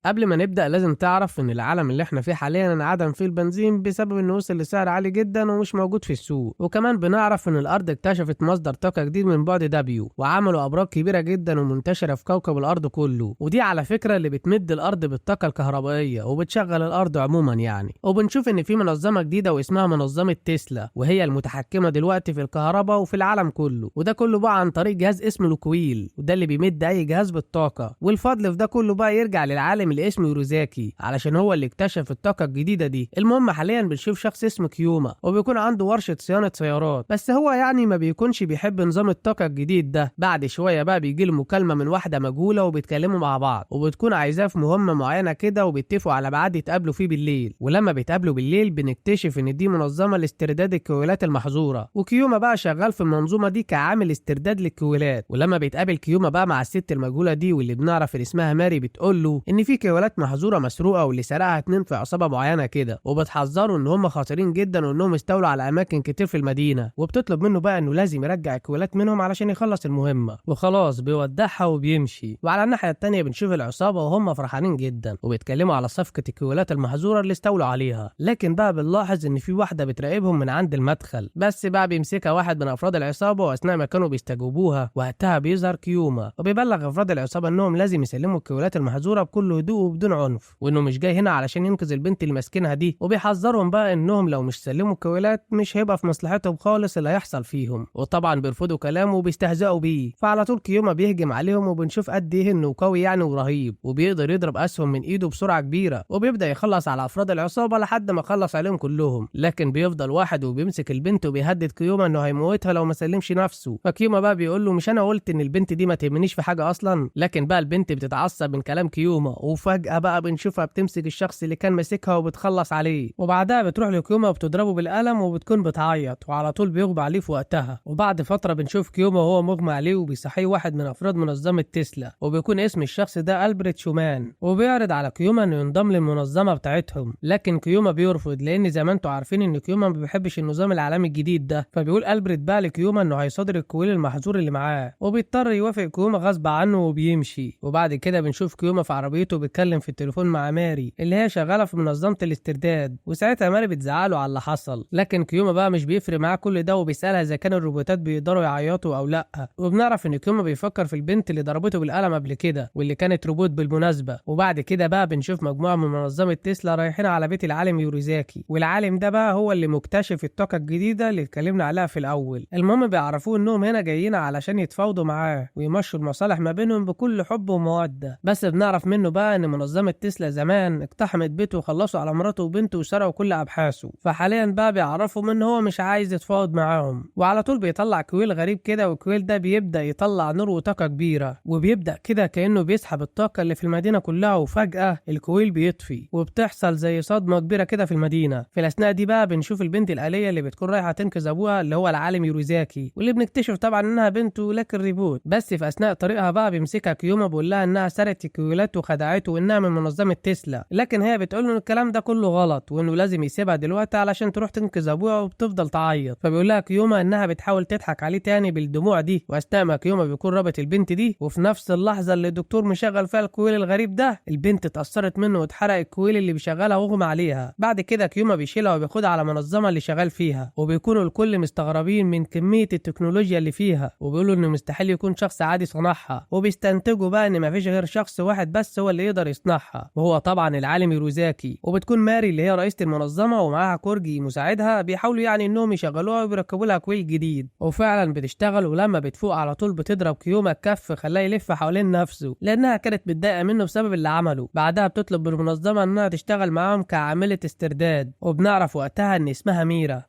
قبل ما نبدأ لازم تعرف إن العالم اللي احنا فيه حاليا انعدم فيه البنزين بسبب إنه وصل لسعر عالي جدا ومش موجود في السوق. وكمان بنعرف إن الأرض اكتشفت مصدر طاقة جديد من بعد دابيو، وعملوا أبراج كبيرة جدا ومنتشرة في كوكب الأرض كله، ودي على فكرة اللي بتمد الأرض بالطاقة الكهربائية وبتشغل الأرض عموما يعني. وبنشوف إن في منظمة جديدة واسمها منظمة تسلا، وهي المتحكمة دلوقتي في الكهرباء وفي العالم كله، وده كله بقى عن طريق جهاز اسمه الكويل، وده اللي بيمد أي جهاز بالطاقة. والفضل في ده كله بقى يرجع للعالم اللي اسمه يوروزاكي، علشان هو اللي اكتشف الطاقة الجديدة دي. المهم حاليا بنشوف شخص اسمه كيوما، وبيكون عنده ورشة صيانة سيارات، بس هو يعني ما بيكونش بيحب نظام الطاقة الجديد ده. بعد شوية بقى بيجي له مكالمة من واحدة مجهولة وبيتكلموا مع بعض، وبتكون عايزاه في مهمة معينة كده، وبيتفقوا على ميعاد يتقابلوا فيه بالليل. ولما بيتقابلوا بالليل بنكتشف ان دي منظمة لاسترداد الكويلات المحظورة، وكيوما بقى شغال في المنظومة دي كعامل استرداد للكويلات. ولما بيتقابل كيوما بقى مع الست المجهولة دي واللي بنعرف ان اسمها ماري، بتقول له ان في كويلات محظورة مسروقة، واللي سرقها 2 في عصابة معينة كده، وبتحذره ان هم خطيرين جدا وانهم استولوا على اماكن كتير في المدينة، وبتطلب منه بقى انه لازم يرجع الكويلات منهم علشان يخلص المهمة. وخلاص بيودعها وبيمشي. وعلى الناحية التانية بنشوف العصابة وهم فرحانين جدا وبيتكلموا على صفقة الكويلات المحظورة اللي استولوا عليها. لكن بقى بنلاحظ ان في واحدة بتراقبهم من عند المدخل، بس بقى بيمسكها واحد من افراد العصابة، واثناء ما كانوا بيستجوبوها وقتها بيظهر كيوما وبيبلغ افراد العصابة انهم لازم يسلموا الكويلات المحظورة بكل هدوء وبدون عنف، وانه مش جاي هنا علشان ينقذ البنت اللي ماسكينها دي. وبيحذرهم بقى انهم لو مش سلموا الكويلات مش هيبقى في مصلحتهم خالص اللي هيحصل فيهم. وطبعا بيرفضوا كلامه وبيستهزئوا بيه، فعلى طول كيوما بيهجم عليهم، وبنشوف قد ايه انه قوي يعني ورهيب، وبيقدر يضرب اسهم من ايده بسرعة كبيرة، وبيبدأ يخلص على افراد العصابة لحد ما خلص عليهم كلهم. لكن بيفضل واحد وبيمسك البنت وبيهدد كيوما انه هيموتها لو ما سلمش نفسه. فكيوما بقى بيقول له مش انا قلت ان البنت دي ما تهمنيش في حاجة اصلا؟ لكن بقى البنت بتتعصب من كلام كيوما، وفجأة بقى بنشوفها بتمسك الشخص اللي كان ماسكها وبتخلص عليه، وبعدها بتروح لكيوما وبتضربه بالقلم وبتكون بتعيط، وعلى طول بيغمى عليه في وقتها. وبعد فترة بنشوف كيوما وهو مغمى عليه وبيصحيه واحد من افراد منظمة تسلا، وبيكون اسم الشخص ده ألبرت شومان، وبيعرض على كيوما انه ينضم للمنظمة بتاعتهم. لكن كيوما بيرفض، لان زي ما انتم عارفين ان كيوما ما بيحبش النظام العالمي الجديد ده. فبيقول ألبرت بقى لكيوما انه هيصادر الكويل المحظور اللي معاه، وبيضطر يوافق كيوما غصب عنه وبيمشي. وبعد كده بنشوف كيوما في عربيته بيتكلم في التليفون مع ماري اللي هي شغالة في منظمة الاسترداد، وساعتها ماري بتزعله على اللي حصل. لكن كيوما بقى مش بيفرق معاه كل ده، وبيسألها اذا كان الروبوتات بيقدروا يعيطوا او لا. وبنعرف ان كيوما بيفكر في البنت اللي ضربته بالقلم قبل كده، واللي كانت روبوت بالمناسبة. وبعد كده بقى بنشوف مجموعة من منظمة تسلا رايحين على بيت العالم يوروزاكي، والعالم ده بقى هو اللي مكتشف الطاقة الجديدة اللي اتكلمنا عليها في الاول. المهم بيعرفوه انهم هنا جايين علشان يتفاوضوا معاه ويمشوا المصالح ما بينهم بكل حب ومودة. بس بنعرف منه بقى ان منظمة تسلا زمان اقتحمت بيته وخلصوا على مراته وبنته وسرقوا كل ابحاثه، فحاليا بقى بيعرفوا ان هو مش عايز يتفاوض معاهم. وعلى طول بيطلع كويل غريب كده، والكويل ده بيبدأ يطلع نور وطاقة كبيرة، وبيبدأ كده كأنه بيسحب الطاقة اللي في المدينة كلها. وفجأة الكويل بيطفي، وبتحصل زي صدمة كبيرة كده في المدينة. في الأثناء دي بقى بنشوف البنت الآلية اللي بتكون رايحة تنقذ أبوها اللي هو العالم يوروزاكي، واللي بنكتشف طبعا إنها بنته لكن ريبوت. بس في أثناء طريقها بقى بيمسكها كيوما بيقول لها إنها سرقت الكويلات وخدعته وإنها من منظمة تسلا، لكن هي بتقول له إن الكلام ده كله غلط وإنه لازم يسيبها دلوقتي علشان تروح تنقذ أبوها، وبتفضل تعيط. فبيقول لها كيوما إنها بتحاول تضحك عليه تاني بالدموع دي. وأثناء ما كيوما بيكون رابط البنت دي، وفي نفس اللحظة اللي الدكتور مشغل فيها الكويل الغريب ده، البنت اتأثرت منه واتحرق الكويل اللي بيشغلها واغمى عليها. بعد كده كيوما بيشيلها وبياخدها على منظمة اللي شغال فيها، وبيكونوا الكل مستغربين من كمية التكنولوجيا اللي فيها، وبيقولوا إنه مستحيل يكون شخص عادي صنعها، وبيستنتجوا بقى إن مفيش غير شخص واحد بس هو اللي يقدر يصنعها، وهو طبعا العالم يوروزاكي. وبتكون ماري اللي هي رئيسة المنظمة ومعاها كورجي مساعدها، بيحاولوا يعني إنهم يشغلوها وبيركبوا لها كويل جديد، وفعلا بتشتغل. ولما بتفوق على طول بتضرب كيوما الكف خلاه يلف حوالين نفسه، لأنها كانت متضايقة منه بسبب اللي عمله. بعدها بتطلب من المنظمة إنها تشتغل معاهم كعاملة استرداد، وبنعرف وقتها إن اسمها ميرا.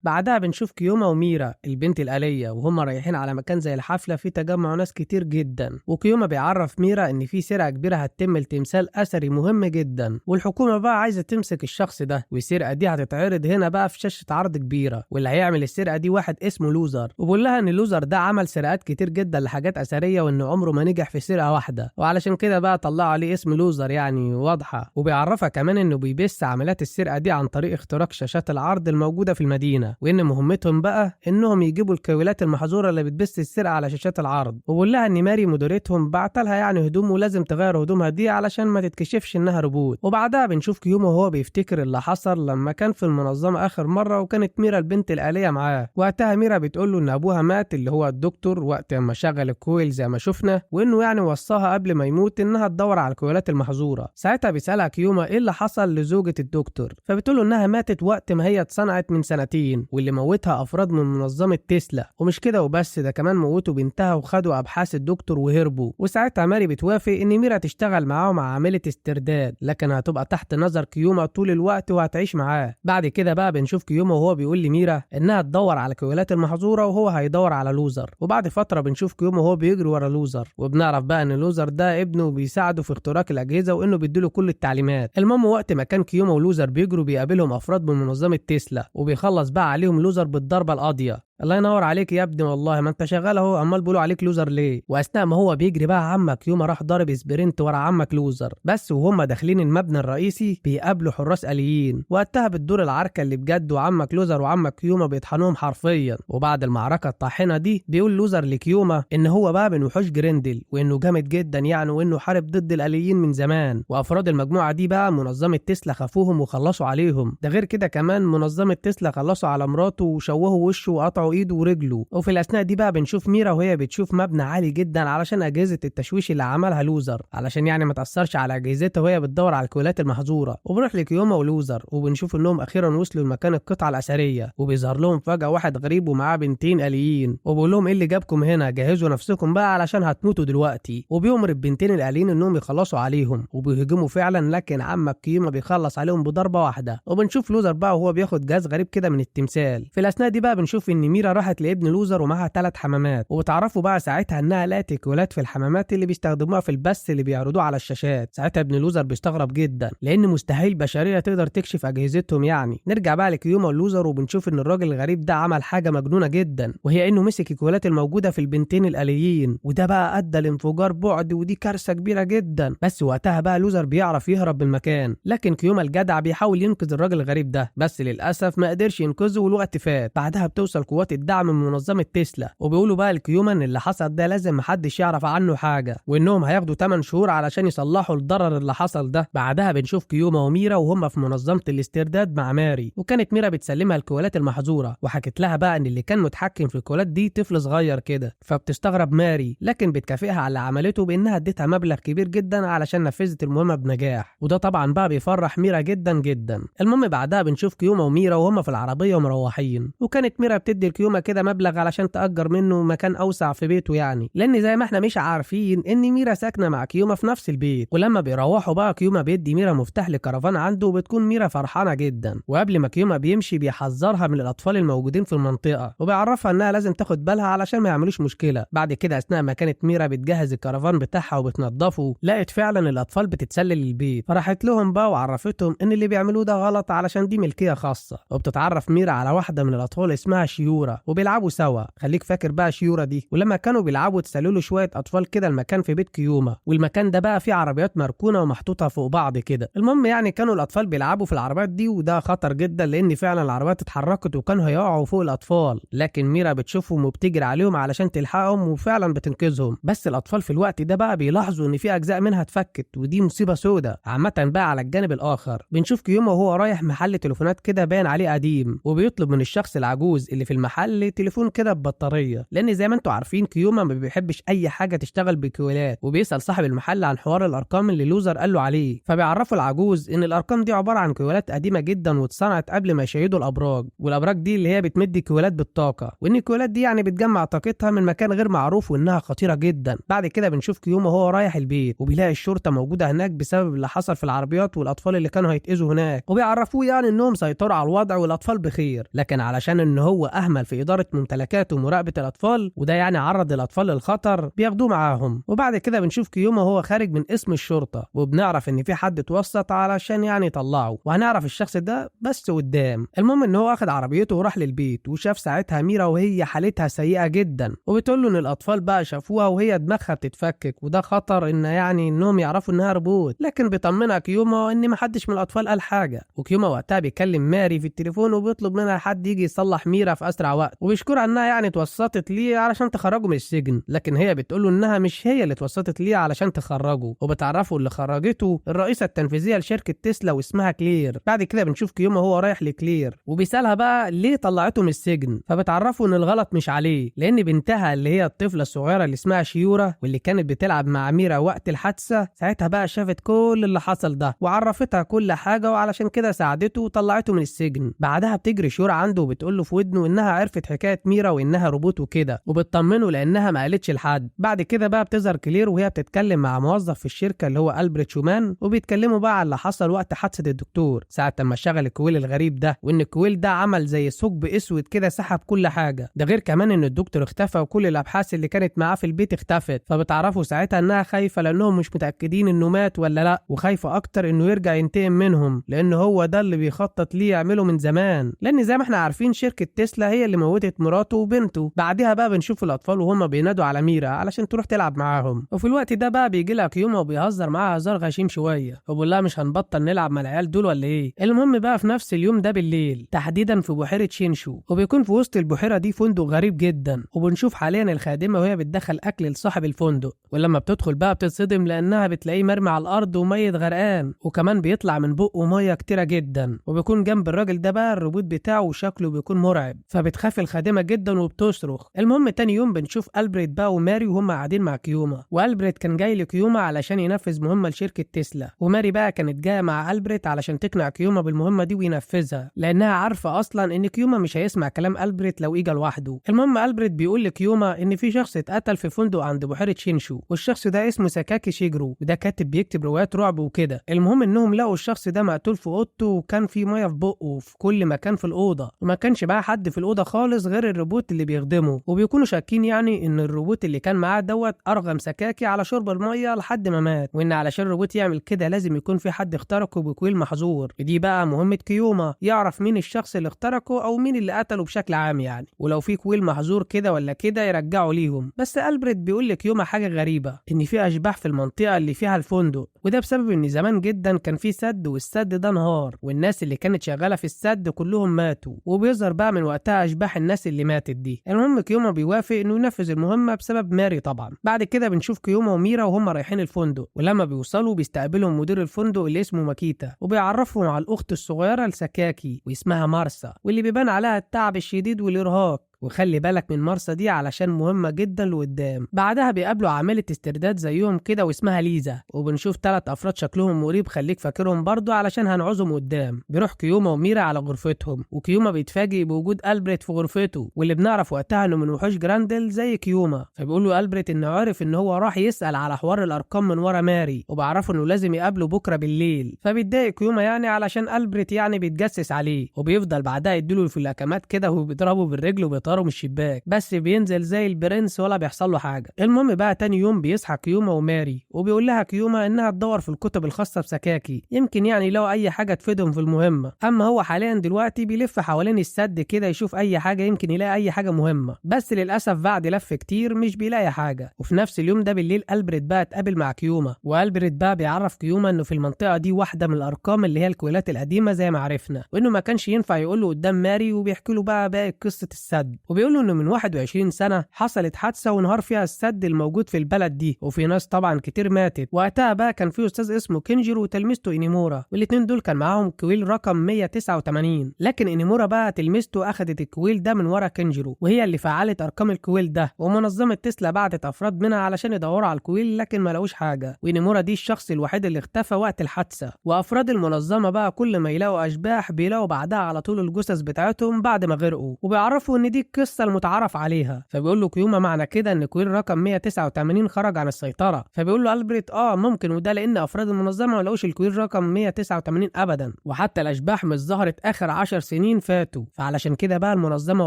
بعدها بنشوف كيوما وميرا البنت الآلية وهم رايحين على مكان زي الحفلة فيه تجمع ناس كتير جدا، وكيوما بيعرف ميرا ان في سرقة كبيرة هتتم لتمثال أثري مهم جدا، والحكومة بقى عايزة تمسك الشخص ده، والسرقة دي هتتعرض هنا بقى في شاشة عرض كبيرة، واللي هيعمل السرقة دي واحد اسمه لوزر. وبقول لها ان لوزر ده عمل سرقات كتير جدا لحاجات أثرية، وانه عمره ما نجح في سرقة واحدة، وعلشان كده بقى طلعوا عليه اسم لوزر يعني واضحة. وبيعرفها كمان انه بيبث عمليات السرقة دي عن طريق اختراق شاشات العرض الموجودة في المدينة. سنه، وان مهمتهم بقى انهم يجيبوا الكويلات المحظوره اللي بتبث السرقه على شاشات العرض. وبقول لها ان ماري مديرتهم بعتلها يعني هدوم ولازم تغير هدومها دي علشان ما تتكشفش انها روبوت. وبعدها بنشوف كيوما وهو بيفتكر اللي حصل لما كان في المنظمه اخر مره وكانت ميرا البنت الآلية معاه. وقتها ميرا بتقول له ان ابوها مات اللي هو الدكتور وقت ما شغل الكويل زي ما شفنا، وانه يعني وصاها قبل ما يموت انها تدور على الكويلات المحظوره. ساعتها بيسالها كيوما ايه اللي حصل لزوجة الدكتور، فبتقول له انها ماتت وقت ما هي اتصنعت من سنتين، واللي موتها افراد من منظمه تسلا. ومش كده وبس، ده كمان موتوا بنتها وخدوا ابحاث الدكتور وهربوا. وساعتها ماري بتوافق ان ميرا تشتغل معاهم عامله استرداد، لكن هتبقى تحت نظر كيوما طول الوقت وهتعيش معاه. بعد كده بقى بنشوف كيوما وهو بيقول لميرا انها تدور على الكويلات المحظوره وهو هيدور على لوزر. وبعد فتره بنشوف كيوما وهو بيجري ورا لوزر، وبنعرف بقى ان لوزر ده ابنه وبيساعده في اختراق الاجهزه وانه بيديله كل التعليمات. المهم وقت ما كان كيوما ولوزر بيجروا بيقابلهم افراد من منظمه تسلا، وبيخلص بقى عليهم لوزر بالضربه القاضيه. الله ينور عليك يا ابني، والله ما انت شغال اهو، امال بيقولوا عليك لوزر ليه؟ واثناء ما هو بيجري بقى عمك يوما راح ضارب سبرنت ورا عمك لوزر. بس وهم داخلين المبنى الرئيسي بيقابلوا حراس آليين، وقتها بتدور العركه اللي بجد، وعمك لوزر وعمك يوما بيطحنوهم حرفيا. وبعد المعركه الطاحنه دي بيقول لوزر لكيوما ان هو بقى من وحوش جريندل، وانه جامد جدا يعني، وانه حارب ضد الآليين من زمان، وافراد المجموعه دي بقى منظمه تسلا خافوهم وخلصوا عليهم. ده غير كده كمان منظمه تسلا خلصوا على مراته وشوهوا وشه وقطعوا ايده ورجله. وفي الاثناء دي بقى بنشوف ميرا وهي بتشوف مبنى عالي جدا علشان اجهزه التشويش اللي عملها لوزر، علشان يعني ما تاثرش على اجهزتها وهي بتدور على الكويلات المحظوره. وبنروح لكيوما ولوزر وبنشوف انهم اخيرا وصلوا لمكان القطعه الاثريه، وبيظهر لهم فجاه واحد غريب ومعاه بنتين آليين، وبيقول لهم ايه اللي جابكم هنا، جهزوا نفسكم بقى علشان هتموتوا دلوقتي. وبيأمر البنتين الآليين انهم يخلصوا عليهم، وبيهجموا فعلا، لكن عمك كيوما بيخلص عليهم بضربه واحده. وبنشوف لوزر بقى وهو بياخد جهاز غريب كده من التمثال. في الاثناء دي بقى بنشوف ان ميرا راحت لابن لوزر ومعها 3 حمامات، وبتعرفوا بقى ساعتها انها لقت كويلات في الحمامات اللي بيستخدموها في البث اللي بيعرضوه على الشاشات. ساعتها ابن لوزر بيستغرب جدا لان مستحيل بشريه تقدر تكشف اجهزتهم يعني. نرجع بقى لكيوما ولوزر وبنشوف ان الراجل الغريب ده عمل حاجه مجنونه جدا، وهي انه مسك الكويلات الموجوده في البنتين الآليين، وده بقى ادى لانفجار بعد، ودي كارثه كبيره جدا. بس وقتها بقى لوزر بيعرف يهرب من المكان، لكن كيوما الجدع بيحاول ينقذ الراجل الغريب ده، بس للاسف ما قدرش ينقذه والوقت فات. بعدها بتوصل قوات الدعم من منظمه تسلا، وبيقولوا بقى لكيوما ان اللي حصل ده لازم محدش يعرف عنه حاجه، وانهم هياخدوا 8 شهور علشان يصلحوا الضرر اللي حصل ده. بعدها بنشوف كيوما وميرا وهم في منظمه الاسترداد مع ماري، وكانت ميرا بتسلمها الكويلات المحظوره، وحكت لها بقى ان اللي كان متحكم في الكويلات دي طفل صغير كده. فبتستغرب ماري، لكن بتكافئها على اللي عملته بانها اديتها مبلغ كبير جدا علشان نفذت المهمه بنجاح، وده طبعا بقى بيفرح ميرا جدا جدا. المهم بعدها بنشوف كيوما وميرا وهم في العربيه ومروحين، وكانت ميرا بتدي لكيوما كده مبلغ علشان تأجر منه مكان اوسع في بيته يعني، لان زي ما احنا مش عارفين ان ميرا ساكنه مع كيوما في نفس البيت. ولما بيروحوا بقى كيوما بيدي ميرا مفتاح لكرفان عنده، وبتكون ميرا فرحانه جدا. وقبل ما كيوما بيمشي بيحذرها من الاطفال الموجودين في المنطقه، وبيعرفها انها لازم تاخد بالها علشان ما يعملوش مشكله. بعد كده اثناء ما كانت ميرا بتجهز الكرفان بتاعها وبتنضفه، لقت فعلا الاطفال بتتسلل البيت، فراحت لهم بقى وعرفتهم ان اللي بيعملوه ده غلط علشان دي ملكيه خاصه. وبتتعرف ميرا على واحده من الاطفال اسمها شيورا، وبيلعبوا سوا. خليك فاكر بقى شيورا دي. ولما كانوا بيلعبوا تسللوا شويه اطفال كده المكان في بيت كيوما، والمكان ده بقى فيه عربيات مركونه ومحطوطه فوق بعض كده. المهم يعني كانوا الاطفال بيلعبوا في العربيات دي، وده خطر جدا لان فعلا العربيات اتحركت وكانوا هيقعوا فوق الاطفال، لكن ميرا بتشوفهم وبتجري عليهم علشان تلحقهم وفعلا بتنقذهم. بس الاطفال في الوقت ده بقى بيلاحظوا ان في اجزاء منها اتفكت، ودي مصيبه سودة. عامه بقى على الجانب الاخر بنشوف كيوما وهو رايح محل تليفونات كده باين عليه قديم، وبيطلب من الشخص العجوز اللي في المحل تليفون كده ببطاريه، لان زي ما انتوا عارفين كيوما ما بيحبش اي حاجه تشتغل بكويلات. وبيسال صاحب المحل عن حوار الارقام اللي لوزر قال له عليه، فبيعرفوا العجوز ان الارقام دي عباره عن كويلات قديمه جدا واتصنعت قبل ما يشيدوا الابراج، والابراج دي اللي هي بتمد كويلات بالطاقه، وان الكويلات دي يعني بتجمع طاقتها من مكان غير معروف وانها خطيره جدا. بعد كده بنشوف كيوما وهو رايح البيت، وبيلاقي الشرطه موجوده هناك بسبب اللي حصل في العربيات والاطفال اللي كانوا هيتاذوا هناك، وبيعرفوه يعني انهم سيطروا على الوضع والاطفال بخير، لكن علشان ان هو اهمل بيعمل في إدارة ممتلكات ومراقبة الأطفال، وده يعني عرض الأطفال للخطر بياخدوه معاهم. وبعد كده بنشوف كيوما وهو خارج من اسم الشرطة، وبنعرف إن في حد اتوسط علشان يعني يطلعه، وهنعرف الشخص ده بس قدام. المهم إن هو أخد عربيته وراح للبيت، وشاف ساعتها ميرا وهي حالتها سيئة جدا، وبتقول له إن الأطفال بقى شافوها وهي دماغها بتتفكك، وده خطر إن يعني إنهم يعرفوا إنها روبوت. لكن بيطمنها كيوما إن محدش من الأطفال قال حاجة. وكيوما وقتها بيكلم ماري في التليفون وبيطلب منها حد يجي يصلح ميرا في أسرع وقت، وبيشكرها إنها يعني اتوسطت ليه علشان تخرجه من السجن. لكن هي بتقول له إنها مش هي اللي اتوسطت ليه علشان تخرجه، وبتعرفه اللي خرجته الرئيسة التنفيذية لشركة تسلا واسمها كلير. بعد كده بنشوف كيوما هو رايح لكلير وبيسألها بقى ليه طلعته من السجن، فبتعرفه إن الغلط مش عليه، لأن بنتها اللي هي الطفلة الصغيرة اللي اسمها شيورا واللي كانت بتلعب مع ميرا وقت الحادثة ساعتها بقى شافت كل اللي حصل ده وعرفتها كل حاجة، وعلشان كده ساعدته وطلعته من السجن. بعدها بتجري شيورا عنده وبتقول له في ودنه إنها عرفت حكاية ميرا وإنها روبوت وكده، وبتطمنه لأنها ما قالتش لحد. بعد كده بقى بتظهر كلير وهي بتتكلم مع موظف في الشركة اللي هو ألبرت شومان، وبيتكلموا بقى على اللي حصل وقت حادثة الدكتور ساعة لما شغل الكويل الغريب ده، وإن الكويل ده عمل زي ثقب أسود كده سحب كل حاجة. ده غير كمان إن الدكتور اختفى وكل الأبحاث اللي كانت معاه في البيت اختفت. فبتعرفوا ساعتها إنها خايفة لأنهم مش متأكدين إنه مات ولا لأ، وخايفة أكتر إنه يرجع ينتقم منهم لأن هو ده اللي بيخطط ليه يعمله من زمان، لأن زي ما احنا عارفين شركة تسلا هي اللي موتت مراته وبنته. بعدها بقى بنشوف الأطفال وهم بينادوا على ميرا علشان تروح تلعب معاهم، وفي الوقت ده بقى بيجي لها كيوما وبيهزر معاها هزار غشيم شوية وبيقول لها مش هنبطل نلعب مع العيال دول ولا إيه. المهم بقى في نفس اليوم ده بالليل تحديدا في بحيرة شينشو، وبيكون في وسط البحيرة دي فندق غريب جدا، وبنشوف حاليا الخادمة وهي بتدخل أكل لصاحب الفندق، ولما بتدخل بقى بتتصدم لأنها بتلاقيه مرمي على الأرض وميت غرقان، وكمان بيطلع من بقه مية كتيرة جدا، وبيكون جنب الراجل ده بقى الروبوت بتاعه وشكله بيكون مرعب، فبتخاف الخادمة جدا وبتصرخ. المهم تاني يوم بنشوف ألبريت بقى وماري وهم قاعدين مع كيوما، وألبريت كان جاي لكيوما علشان ينفذ مهمة لشركة تسلا، وماري بقى كانت جاية مع ألبريت علشان تقنع كيوما بالمهمة دي وينفذها، لأنها عارفة أصلا إن كيوما مش هيسمع كلام ألبريت لو إجا لوحده. المهم ألبريت بيقول لكيوما إن في شخص اتقتل في فندق عند بحيرة شينشو، والشخص ده اسمه ساكاكي شيجرو، وده كاتب بيكتب روايات رعب وكده. المهم إنهم لقوا الشخص ده مقتول في أوضته وكان في مية في بقه في كل مكان في الأوضة، وما كانش بقى حد في الأوضة خالص غير الروبوت اللي بيخدمه، وبيكونوا شاكين يعني إن الروبوت اللي كان معاه دوت أرغم ساكاكي على شرب المية لحد ما مات، وإن علشان الروبوت يعمل كده لازم يكون في حد اخترقه بكويل محظور. دي بقى مهمة كيوما، يعرف مين الشخص اللي اخترقه أو مين اللي قتله بشكل عام يعني، ولو في كويل محظور كده ولا كده يرجعوا ليهم. بس ألبريت بيقول لكيوما حاجة غريبة، إن في أشباح في المنطقة اللي فيها الفندق، وده بسبب إن زمان جدا كان في سد والسد ده انهار، والناس اللي كانت شغالة في السد كلهم ماتوا، وبيظهر بقى من وقتها أشباح الناس اللي ماتت دي. المهم كيوما بيوافق إنه ينفذ المهمة بسبب ماري طبعا. بعد كده بنشوف كيوما وميرا وهم رايحين الفندق، ولما بيوصلوا بيستقبلهم مدير الفندق اللي اسمه ماكيتا، وبيعرفهم على الأخت الصغيرة لساكاكي واسمها مارسا، واللي بيبان عليها التعب الشديد والإرهاق، وخلي بالك من مارسا دي علشان مهمة جدا لقدام. بعدها بيقابلوا عاملة استرداد زيهم كده واسمها ليزا، وبنشوف 3 أفراد شكلهم مريب خليك فاكرهم برضو علشان هنعوزهم قدام. بيروح كيوما وميرا على غرفتهم، وكيوما بيتفاجئ بوجود ألبريت في غرفته، واللي بنعرف وقتها انه من وحوش جراندل زي كيوما، فبيقول له ألبريت انه عارف ان هو راح يسأل على حوار الأرقام من ورا ماري، وبعرفه انه لازم يقابله بكرة بالليل، فبيتضايق كيوما يعني علشان ألبريت يعني بيتجسس عليه، وبيفضل بعدها يديله في الأكمات كده وبيضربه بالرجل وبيطاره من الشباك، بس بينزل زي البرنس ولا بيحصل له حاجة. المهم بقى تاني يوم بيصحى كيوما وماري، وبيقول لها كيوما انها تدور في الكتب الخاصة بساكاكي، يمكن يعني لو اي حاجة تفيدهم في المهمة. اما هو حاليا دلوقتي بيلف حوالين السد كده يشوف اي حاجة يمكن يلاقي اي حاجة مهمة، بس للاسف بعد لف كتير مش بيلاقي حاجة. وفي نفس اليوم ده بالليل ألبريت بقى اتقابل مع كيوما، وألبريت بقى بيعرف كيوما انه في المنطقة دي واحدة من الارقام اللي هي الكويلات القديمة زي ما عرفنا، وانه ما كانش ينفع يقول له قدام ماري، وبيحكي له بقى باقي قصة السد، وبيقول له انه من 21 سنة حصلت حادثة وانهار فيها السد الموجود في البلد دي، وفي ناس طبعا كتير ماتت. وقتها بقى كان في استاذ اسمه كينجيرو وتلميذته إنيمورا، والاتنين دول كان معاهم كويل رقم 189، لكن إنيمورا بقى تلميذته اخدت الكويل ده من ورا كينجيرو، وهي اللي فعلت ارقام الكويل ده، ومنظمة تسلا بعتت افراد منها علشان يدوروا على الكويل لكن ما لقوش حاجة، وإنيمورا دي الشخص الوحيد اللي اختفى وقت الحادثة. وافراد المنظمة بقى كل ما يلاقوا اشباح بيلاقوا بعدها على طول الجثث بتاعتهم بعد ما غرقوا، وبيعرفوا ان دي القصه المتعارف عليها. فبيقول له كيوما معنى كده ان كويل رقم 189 خرج عن السيطره. فبيقول له ألبرت ممكن، وده لان افراد المنظمه ما لقوش الكويل رقم 189 ابدا، وحتى الاشباح مش ظهرت اخر 10 سنين فاتوا، فعلشان كده بقى المنظمه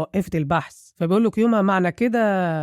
وقفت البحث. فبيقول له كيوما معنى كده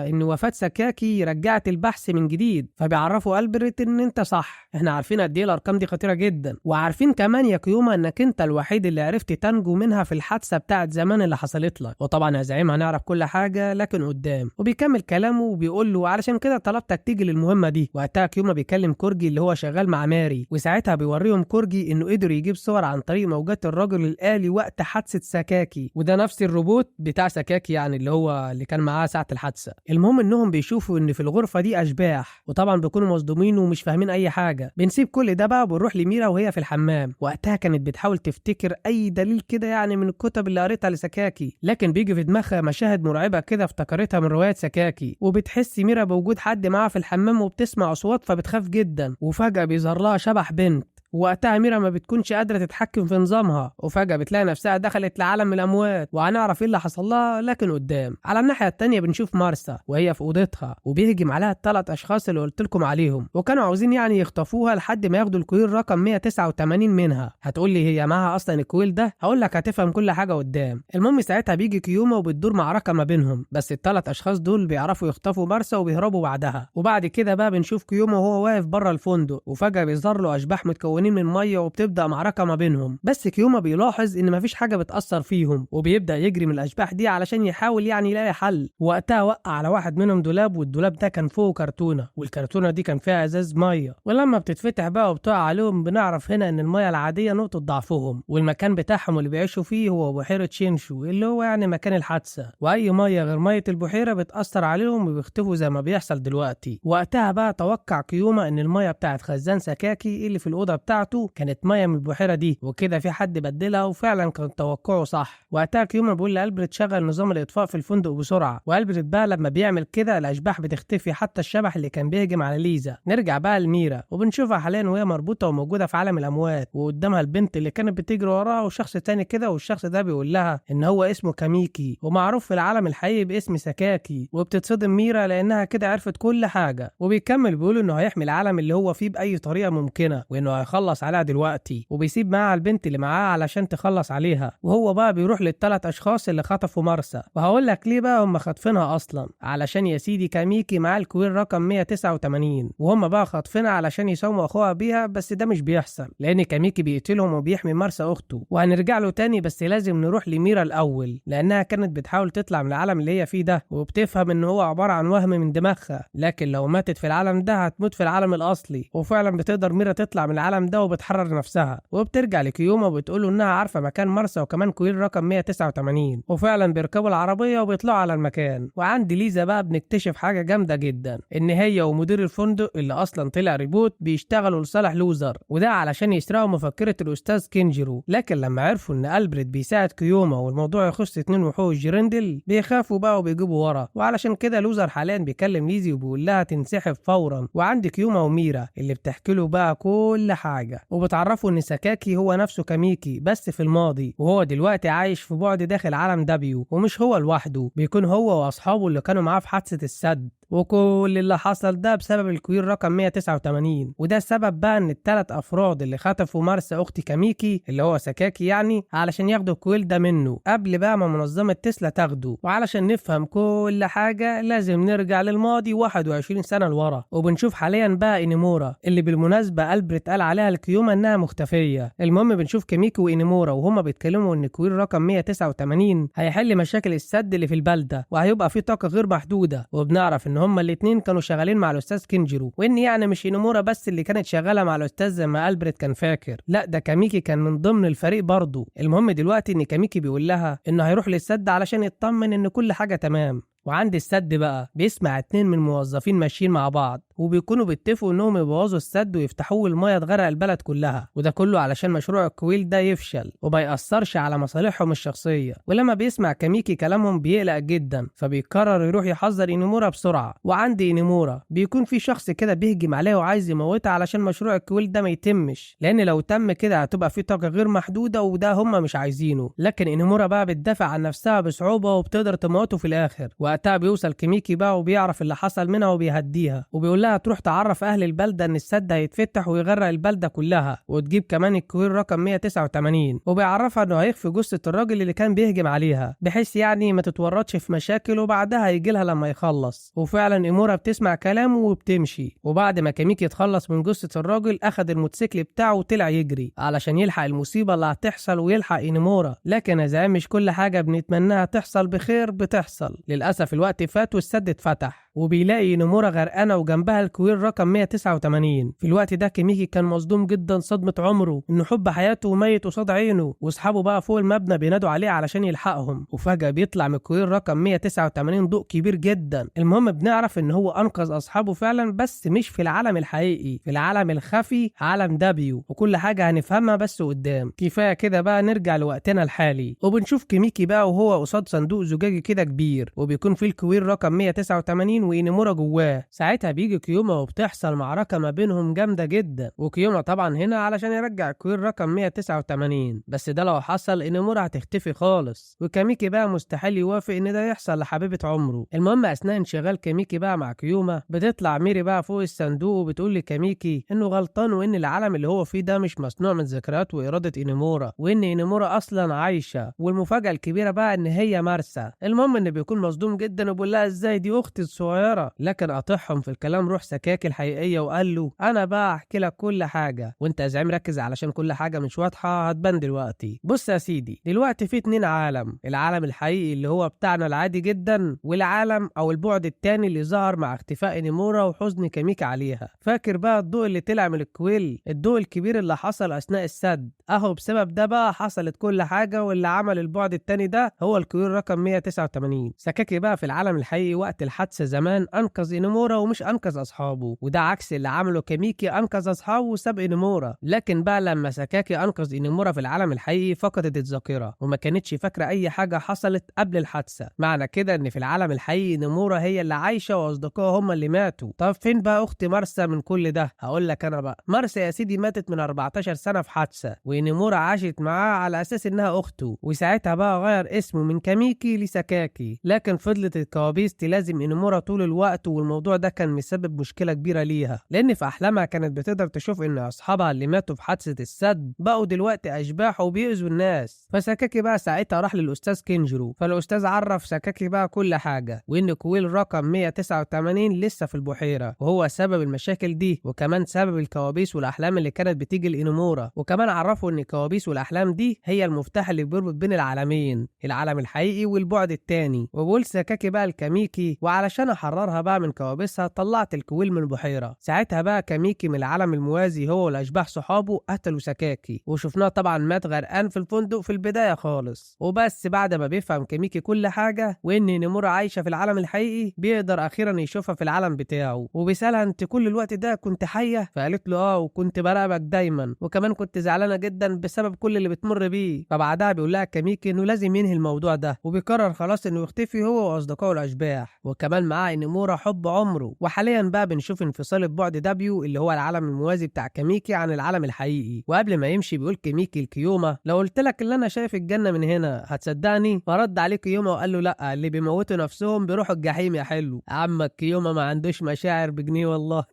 ان وفاه سكاكي رجعت البحث من جديد. فبيعرفوا ألبرت ان انت صح، احنا عارفين قد ايه الارقام دي خطيره جدا، وعارفين كمان يا كيوما انك انت الوحيد اللي عرفت تنجو منها في الحادثه بتاعت زمان اللي حصلت لك. وطبعا يا زعيم هنعرف كل حاجه لكن قدام. وبيكمل كلامه وبيقول له علشان كده طلبتك تيجي للمهمه دي. وقتها كيوما بيكلم كورجي اللي هو شغال مع ماري، وساعتها بيوريهم كورجي انه قدر يجيب صور عن طريق موجات الرجل الآلي وقت حادثه سكاكي، وده نفس الروبوت بتاع سكاكي يعني اللي كان معاه ساعه الحادثه. المهم انهم بيشوفوا ان في الغرفه دي اشباح، وطبعا بيكونوا مصدومين ومش فاهمين اي حاجه. بنسيب كل ده بقى وبنروح لميرا وهي في الحمام. وقتها كانت بتحاول تفتكر اي دليل كده يعني من الكتب اللي قريتها لسكاكي، لكن بيجي في دماغها مشاهد مرعبه كده افتكرتها من روايه سكاكي. وبتحس ميرا بوجود حد معاها في الحمام وبتسمع اصوات فبتخاف جدا. وفجاه بيظهر لها شبح بنت، وقتها ميرا ما بتكونش قادرة تتحكم في نظامها، وفجأة بتلاقي نفسها دخلت لعالم الأموات. وهنعرف ايه اللي حصل لها لكن قدام. على الناحية التانية بنشوف مارسا وهي في أوضتها، وبيهجم عليها ال3 أشخاص اللي قلت لكم عليهم، وكانوا عاوزين يعني يخطفوها لحد ما ياخدوا الكويل رقم 189 منها. هتقول لي هي معاها أصلا الكويل ده؟ هقول لك هتفهم كل حاجة قدام. المهم ساعتها بيجي كيوما وبتدور معركة ما بينهم، بس ال3 أشخاص دول بيعرفوا يخطفوا مارسا وبيهربوا بعدها. وبعد كده بقى بنشوف كيوما وهو واقف بره الفندق، وفجأة بيظهر له أشباح متكونين من مية وبتبدأ معركة ما بينهم. بس كيوما بيلاحظ ان مفيش حاجة بتأثر فيهم، وبيبدأ يجري من الاشباح دي علشان يحاول يعني يلاقي حل. وقتها وقع على واحد منهم دولاب، والدولاب ده كان فوقه كرتونة، والكرتونة دي كان فيها ازاز مية. ولما بتتفتح بقى وبتقع عليهم بنعرف هنا ان المية العادية نقطة ضعفهم، والمكان بتاعهم اللي بيعيشوا فيه هو بحيرة شينشو اللي هو يعني مكان الحادثة. واي مية غير مية البحيرة بتأثر عليهم وبيختفوا زي ما بيحصل دلوقتي. وقتها بقى توقع كيوما ان المية بتاعت خزان سكاكي اللي في الأوضة بتاعته كانت ميه من البحيره دي، وكده في حد بدلها، وفعلا كان توقعه صح. وقتها كيوما بيقول لألبرت شغل نظام الاطفاء في الفندق بسرعه، وألبرت بقى لما بيعمل كده الاشباح بتختفي حتى الشبح اللي كان بيهجم على ليزا. نرجع بقى لميرا وبنشوفها حاليا وهي مربوطه وموجوده في عالم الاموات، وقدامها البنت اللي كانت بتجري وراها وشخص تاني كده، والشخص ده بيقول لها ان هو اسمه كاميكي ومعروف في العالم الحقيقي باسم سكاكي. وبتتصدم ميرا لانها كده عرفت كل حاجه. وبيكمل بيقول انه هيحمي العالم اللي هو فيه باي طريقه ممكنه، وانه هيخلص عليها دلوقتي، وبيسيب معاها البنت اللي معاه علشان تخلص عليها. وهو بقى بيروح لل3 اشخاص اللي خطفوا مارسا. وهقول لك ليه بقى هم خاطفينها اصلا، علشان يا سيدي كاميكي معاه الكويل رقم 189، وهم بقى خاطفينها علشان يساوموا اخوها بيها، بس ده مش بيحصل لان كاميكي بيقتلهم وبيحمي مارسا اخته. وهنرجع له تاني، بس لازم نروح لميرا الاول لانها كانت بتحاول تطلع من العالم اللي هي فيه ده، وبتفهم ان هو عباره عن وهم من دماغها، لكن لو ماتت في العالم ده هتموت في العالم الاصلي. وفعلا بتقدر ميرا تطلع من العالم ده وبتحرر نفسها، وبترجع لكيوما وبتقول له انها عارفه مكان مارسا وكمان كويل رقم 189. وفعلا بيركبوا العربيه وبيطلعوا على المكان. وعند ليزا بقى بنكتشف حاجه جامده جدا، ان هي ومدير الفندق اللي اصلا طلع ريبوت بيشتغلوا لصالح لوزر، وده علشان يسرقوا مفكره الاستاذ كينجيرو. لكن لما عرفوا ان ألبرت بيساعد كيوما والموضوع يخص 2 وحوش جيرندل بيخافوا بقى وبيجيبوا ورا. وعلشان كده لوزر حاليا بيكلم ليزي وبيقول لها تنسحب فورا. وعند كيوما وميرا اللي بتحكي له بقى كل حاجه، وبتعرفوا ان سكاكي هو نفسه كاميكي بس في الماضي، وهو دلوقتي عايش في بعد داخل عالم دبليو، ومش هو لوحده، بيكون هو واصحابه اللي كانوا معاه في حادثه السد. وكل اللي حصل ده بسبب الكويل رقم 189. وده السبب بقى ان ال3 افراد اللي خطفوا مارسا اخت كاميكي اللي هو سكاكي يعني علشان ياخدوا الكويل ده منه قبل بقى ما منظمه تسلا تاخده. وعلشان نفهم كل حاجه لازم نرجع للماضي 21 سنه لورا. وبنشوف حاليا بقى انيمورا اللي بالمناسبه ألبرت قال عليها الكيوما انها مختفيه. المهم بنشوف كاميكي وانيمورا وهما بيتكلموا ان الكويل رقم 189 هيحل مشاكل السد اللي في البلده، وهيبقى فيه طاقه غير محدوده. وبنعرف ان هما الاتنين كانوا شغالين مع الاستاذ كينجيرو، وان يعني مش انيمورا بس اللي كانت شغاله مع الاستاذ زي ما ألبرت كان فاكر، لا ده كاميكي كان من ضمن الفريق برضه. المهم دلوقتي ان كاميكي بيقول لها انه هيروح للسد علشان يطمن ان كل حاجه تمام. وعند السد بقى بيسمع 2 من الموظفين ماشيين مع بعض، وبيكونوا بيتفقوا انهم يبوظوا السد ويفتحوه الميه تغرق البلد كلها، وده كله علشان مشروع الكويل ده يفشل وما يأثرش على مصالحهم الشخصيه. ولما بيسمع كاميكي كلامهم بيقلق جدا، فبيقرر يروح يحذر إينيمورا بسرعه. وعند إينيمورا بيكون في شخص كده بيهجم عليه وعايز يموتها علشان مشروع الكويل ده ما يتمش، لان لو تم كده هتبقى في طاقه غير محدوده وده هم مش عايزينه. لكن إينيمورا بقى بتدافع عن نفسها بصعوبه وبتقدر تموته في الاخر. وقتها بيوصل كيميكي بقى وبيعرف اللي حصل منها وبيهديها، وبيقول لها تروح تعرف اهل البلده ان السد هيتفتح ويغرق البلده كلها، وتجيب كمان الكويل رقم 189. وبيعرفها انه هيخفي جثه الراجل اللي كان بيهجم عليها، بحيث يعني ما تتورطش في مشاكل وبعدها هيجي لها لما يخلص. وفعلا إيمورا بتسمع كلامه وبتمشي. وبعد ما كيميكي يتخلص من جثه الراجل اخد الموتوسيكل بتاعه وطلع يجري علشان يلحق المصيبه اللي هتحصل ويلحق إينيمورا. لكن يا زعيم مش كل حاجه بنتمناها تحصل بخير بتحصل. للاسف الوقت فات والسد اتفتح، وبيلاقي إينيمورا غرقانه وجنبها الكويل رقم 189. في الوقت ده كيميكي كان مصدوم جدا صدمه عمره، انه حب حياته ميت قصاد عينه، واصحابه بقى فوق المبنى بينادوا عليه علشان يلحقهم. وفجاه بيطلع من الكويل رقم 189 ضوء كبير جدا. المهم بنعرف ان هو انقذ اصحابه فعلا، بس مش في العالم الحقيقي، في العالم الخفي عالم دبليو. وكل حاجه هنفهمها بس قدام. كفايه كده بقى نرجع لوقتنا الحالي، وبنشوف كيميكي بقى وهو قصاد صندوق زجاجي كده كبير، وبيكون فيه الكويل رقم 189 وإينيمورا جواه. ساعتها بيجي كيوما وبتحصل معركه ما بينهم جامده جدا، وكيوما طبعا هنا علشان يرجع الكويل رقم 189، بس ده لو حصل إينيمورا هتختفي خالص. وكيميكي بقى مستحيل يوافق ان ده يحصل لحبيبه عمره. المهم اثناء انشغال كيميكي بقى مع كيوما بتطلع ميري بقى فوق الصندوق وبتقول لكيميكي انه غلطان، وان العالم اللي هو فيه ده مش مصنوع من ذكريات واراده إينيمورا، وان إينيمورا اصلا عايشه. والمفاجاه الكبيره بقى ان هي مارسا. المهم ان بيكون مصدوم جدا وبيقول لها ازاي دي اختي الصغيره. لكن قاطعهم في الكلام روح سكاكي الحقيقيه وقال له انا بقى احكي لك كل حاجه، وانت يا زعيم ركز علشان كل حاجه مش واضحه هتبان دلوقتي. بص يا سيدي، دلوقتي في 2 عالم، العالم الحقيقي اللي هو بتاعنا العادي جدا، والعالم او البعد التاني اللي ظهر مع اختفاء إينيمورا وحزن كيميكي عليها. فاكر بقى الضوء اللي طلع من الكويل، الضوء الكبير اللي حصل اثناء السد؟ اهو بسبب ده بقى حصلت كل حاجه، واللي عمل البعد التاني ده هو الكويل رقم 189. سكاكي بقى في العالم الحقيقي وقت الحادثه زمان انقذ إينيمورا ومش انقذ اصحابه، وده عكس اللي عمله كيميكي، انقذ اصحابه وساب إينيمورا. لكن بقى لما سكاكي انقذ إينيمورا في العالم الحقيقي فقدت الذاكره وما كانتش فاكره اي حاجه حصلت قبل الحادثه. معنى كده ان في العالم الحقيقي إينيمورا هي اللي عايشه واصدقائها هم اللي ماتوا. طب فين بقى اختي مارسا من كل ده؟ هقول لك انا بقى. مارسا يا سيدي ماتت من 14 سنه في حادثه، وإينيمورا عاشت معاه على اساس انها اخته، وساعتها بقى غير اسمه من كاميكي لسكاكي. لكن فضلت الكوابيس تلازم إينيمورا طول الوقت، والموضوع ده كان مسبب مشكله كبيره ليها، لان في احلامها كانت بتقدر تشوف ان اصحابها اللي ماتوا في حادثه السد بقوا دلوقتي اشباح وبيأذوا الناس. فسكاكي بقى ساعتها راح للاستاذ كينجرو، فالاستاذ عرف سكاكي بقى كل حاجه، وان كويل رقم 189 لسه في البحيره وهو سبب المشاكل دي، وكمان سبب الكوابيس والاحلام اللي كانت بتيجي لإينيمورا. وكمان عرفوا ان الكوابيس والاحلام دي هي المفتاح اللي بيربط بين العالمين، العالم الحقيقي والبعد التاني. وبقول سكاكي بقى الكاميكي، وعلشان احررها بقى من كوابيسها طلعت الكويل من البحيره. ساعتها بقى كاميكي من العالم الموازي هو والاشباح صحابه قتلوا سكاكي، وشفناه طبعا مات غرقان في الفندق في البدايه خالص. وبس بعد ما بيفهم كاميكي كل حاجه وان إينيمورا عايشه في العالم الحقيقي بيقدر اخيرا يشوفها في العالم بتاعه، وبيسالها انت كل الوقت ده كنت حيه؟ فقالت له اه، وكنت براقبك دايما، وكمان كنت زعلانه جدا بسبب كل اللي بتمر بيه. فبعدها بيقول لها كاميكي انه لازم ينهي الموضوع ده، وبيقرر خلاص انه يختفي هو واصدقائه الاشباح، وكمان معاه إينيمورا حب عمره. وحاليا بقى بنشوف انفصال البعد دبليو اللي هو العالم الموازي بتاع كاميكي عن العالم الحقيقي. وقبل ما يمشي بيقول كيميكي لكيوما لو قلت لك اللي انا شايف الجنه من هنا هتصدقني؟ فرد عليه كيوما وقال له لا، اللي بيموتوا نفسهم بيروحوا الجحيم يا حلو. عمك كيوما ما عندوش مشاعر بجنيه والله.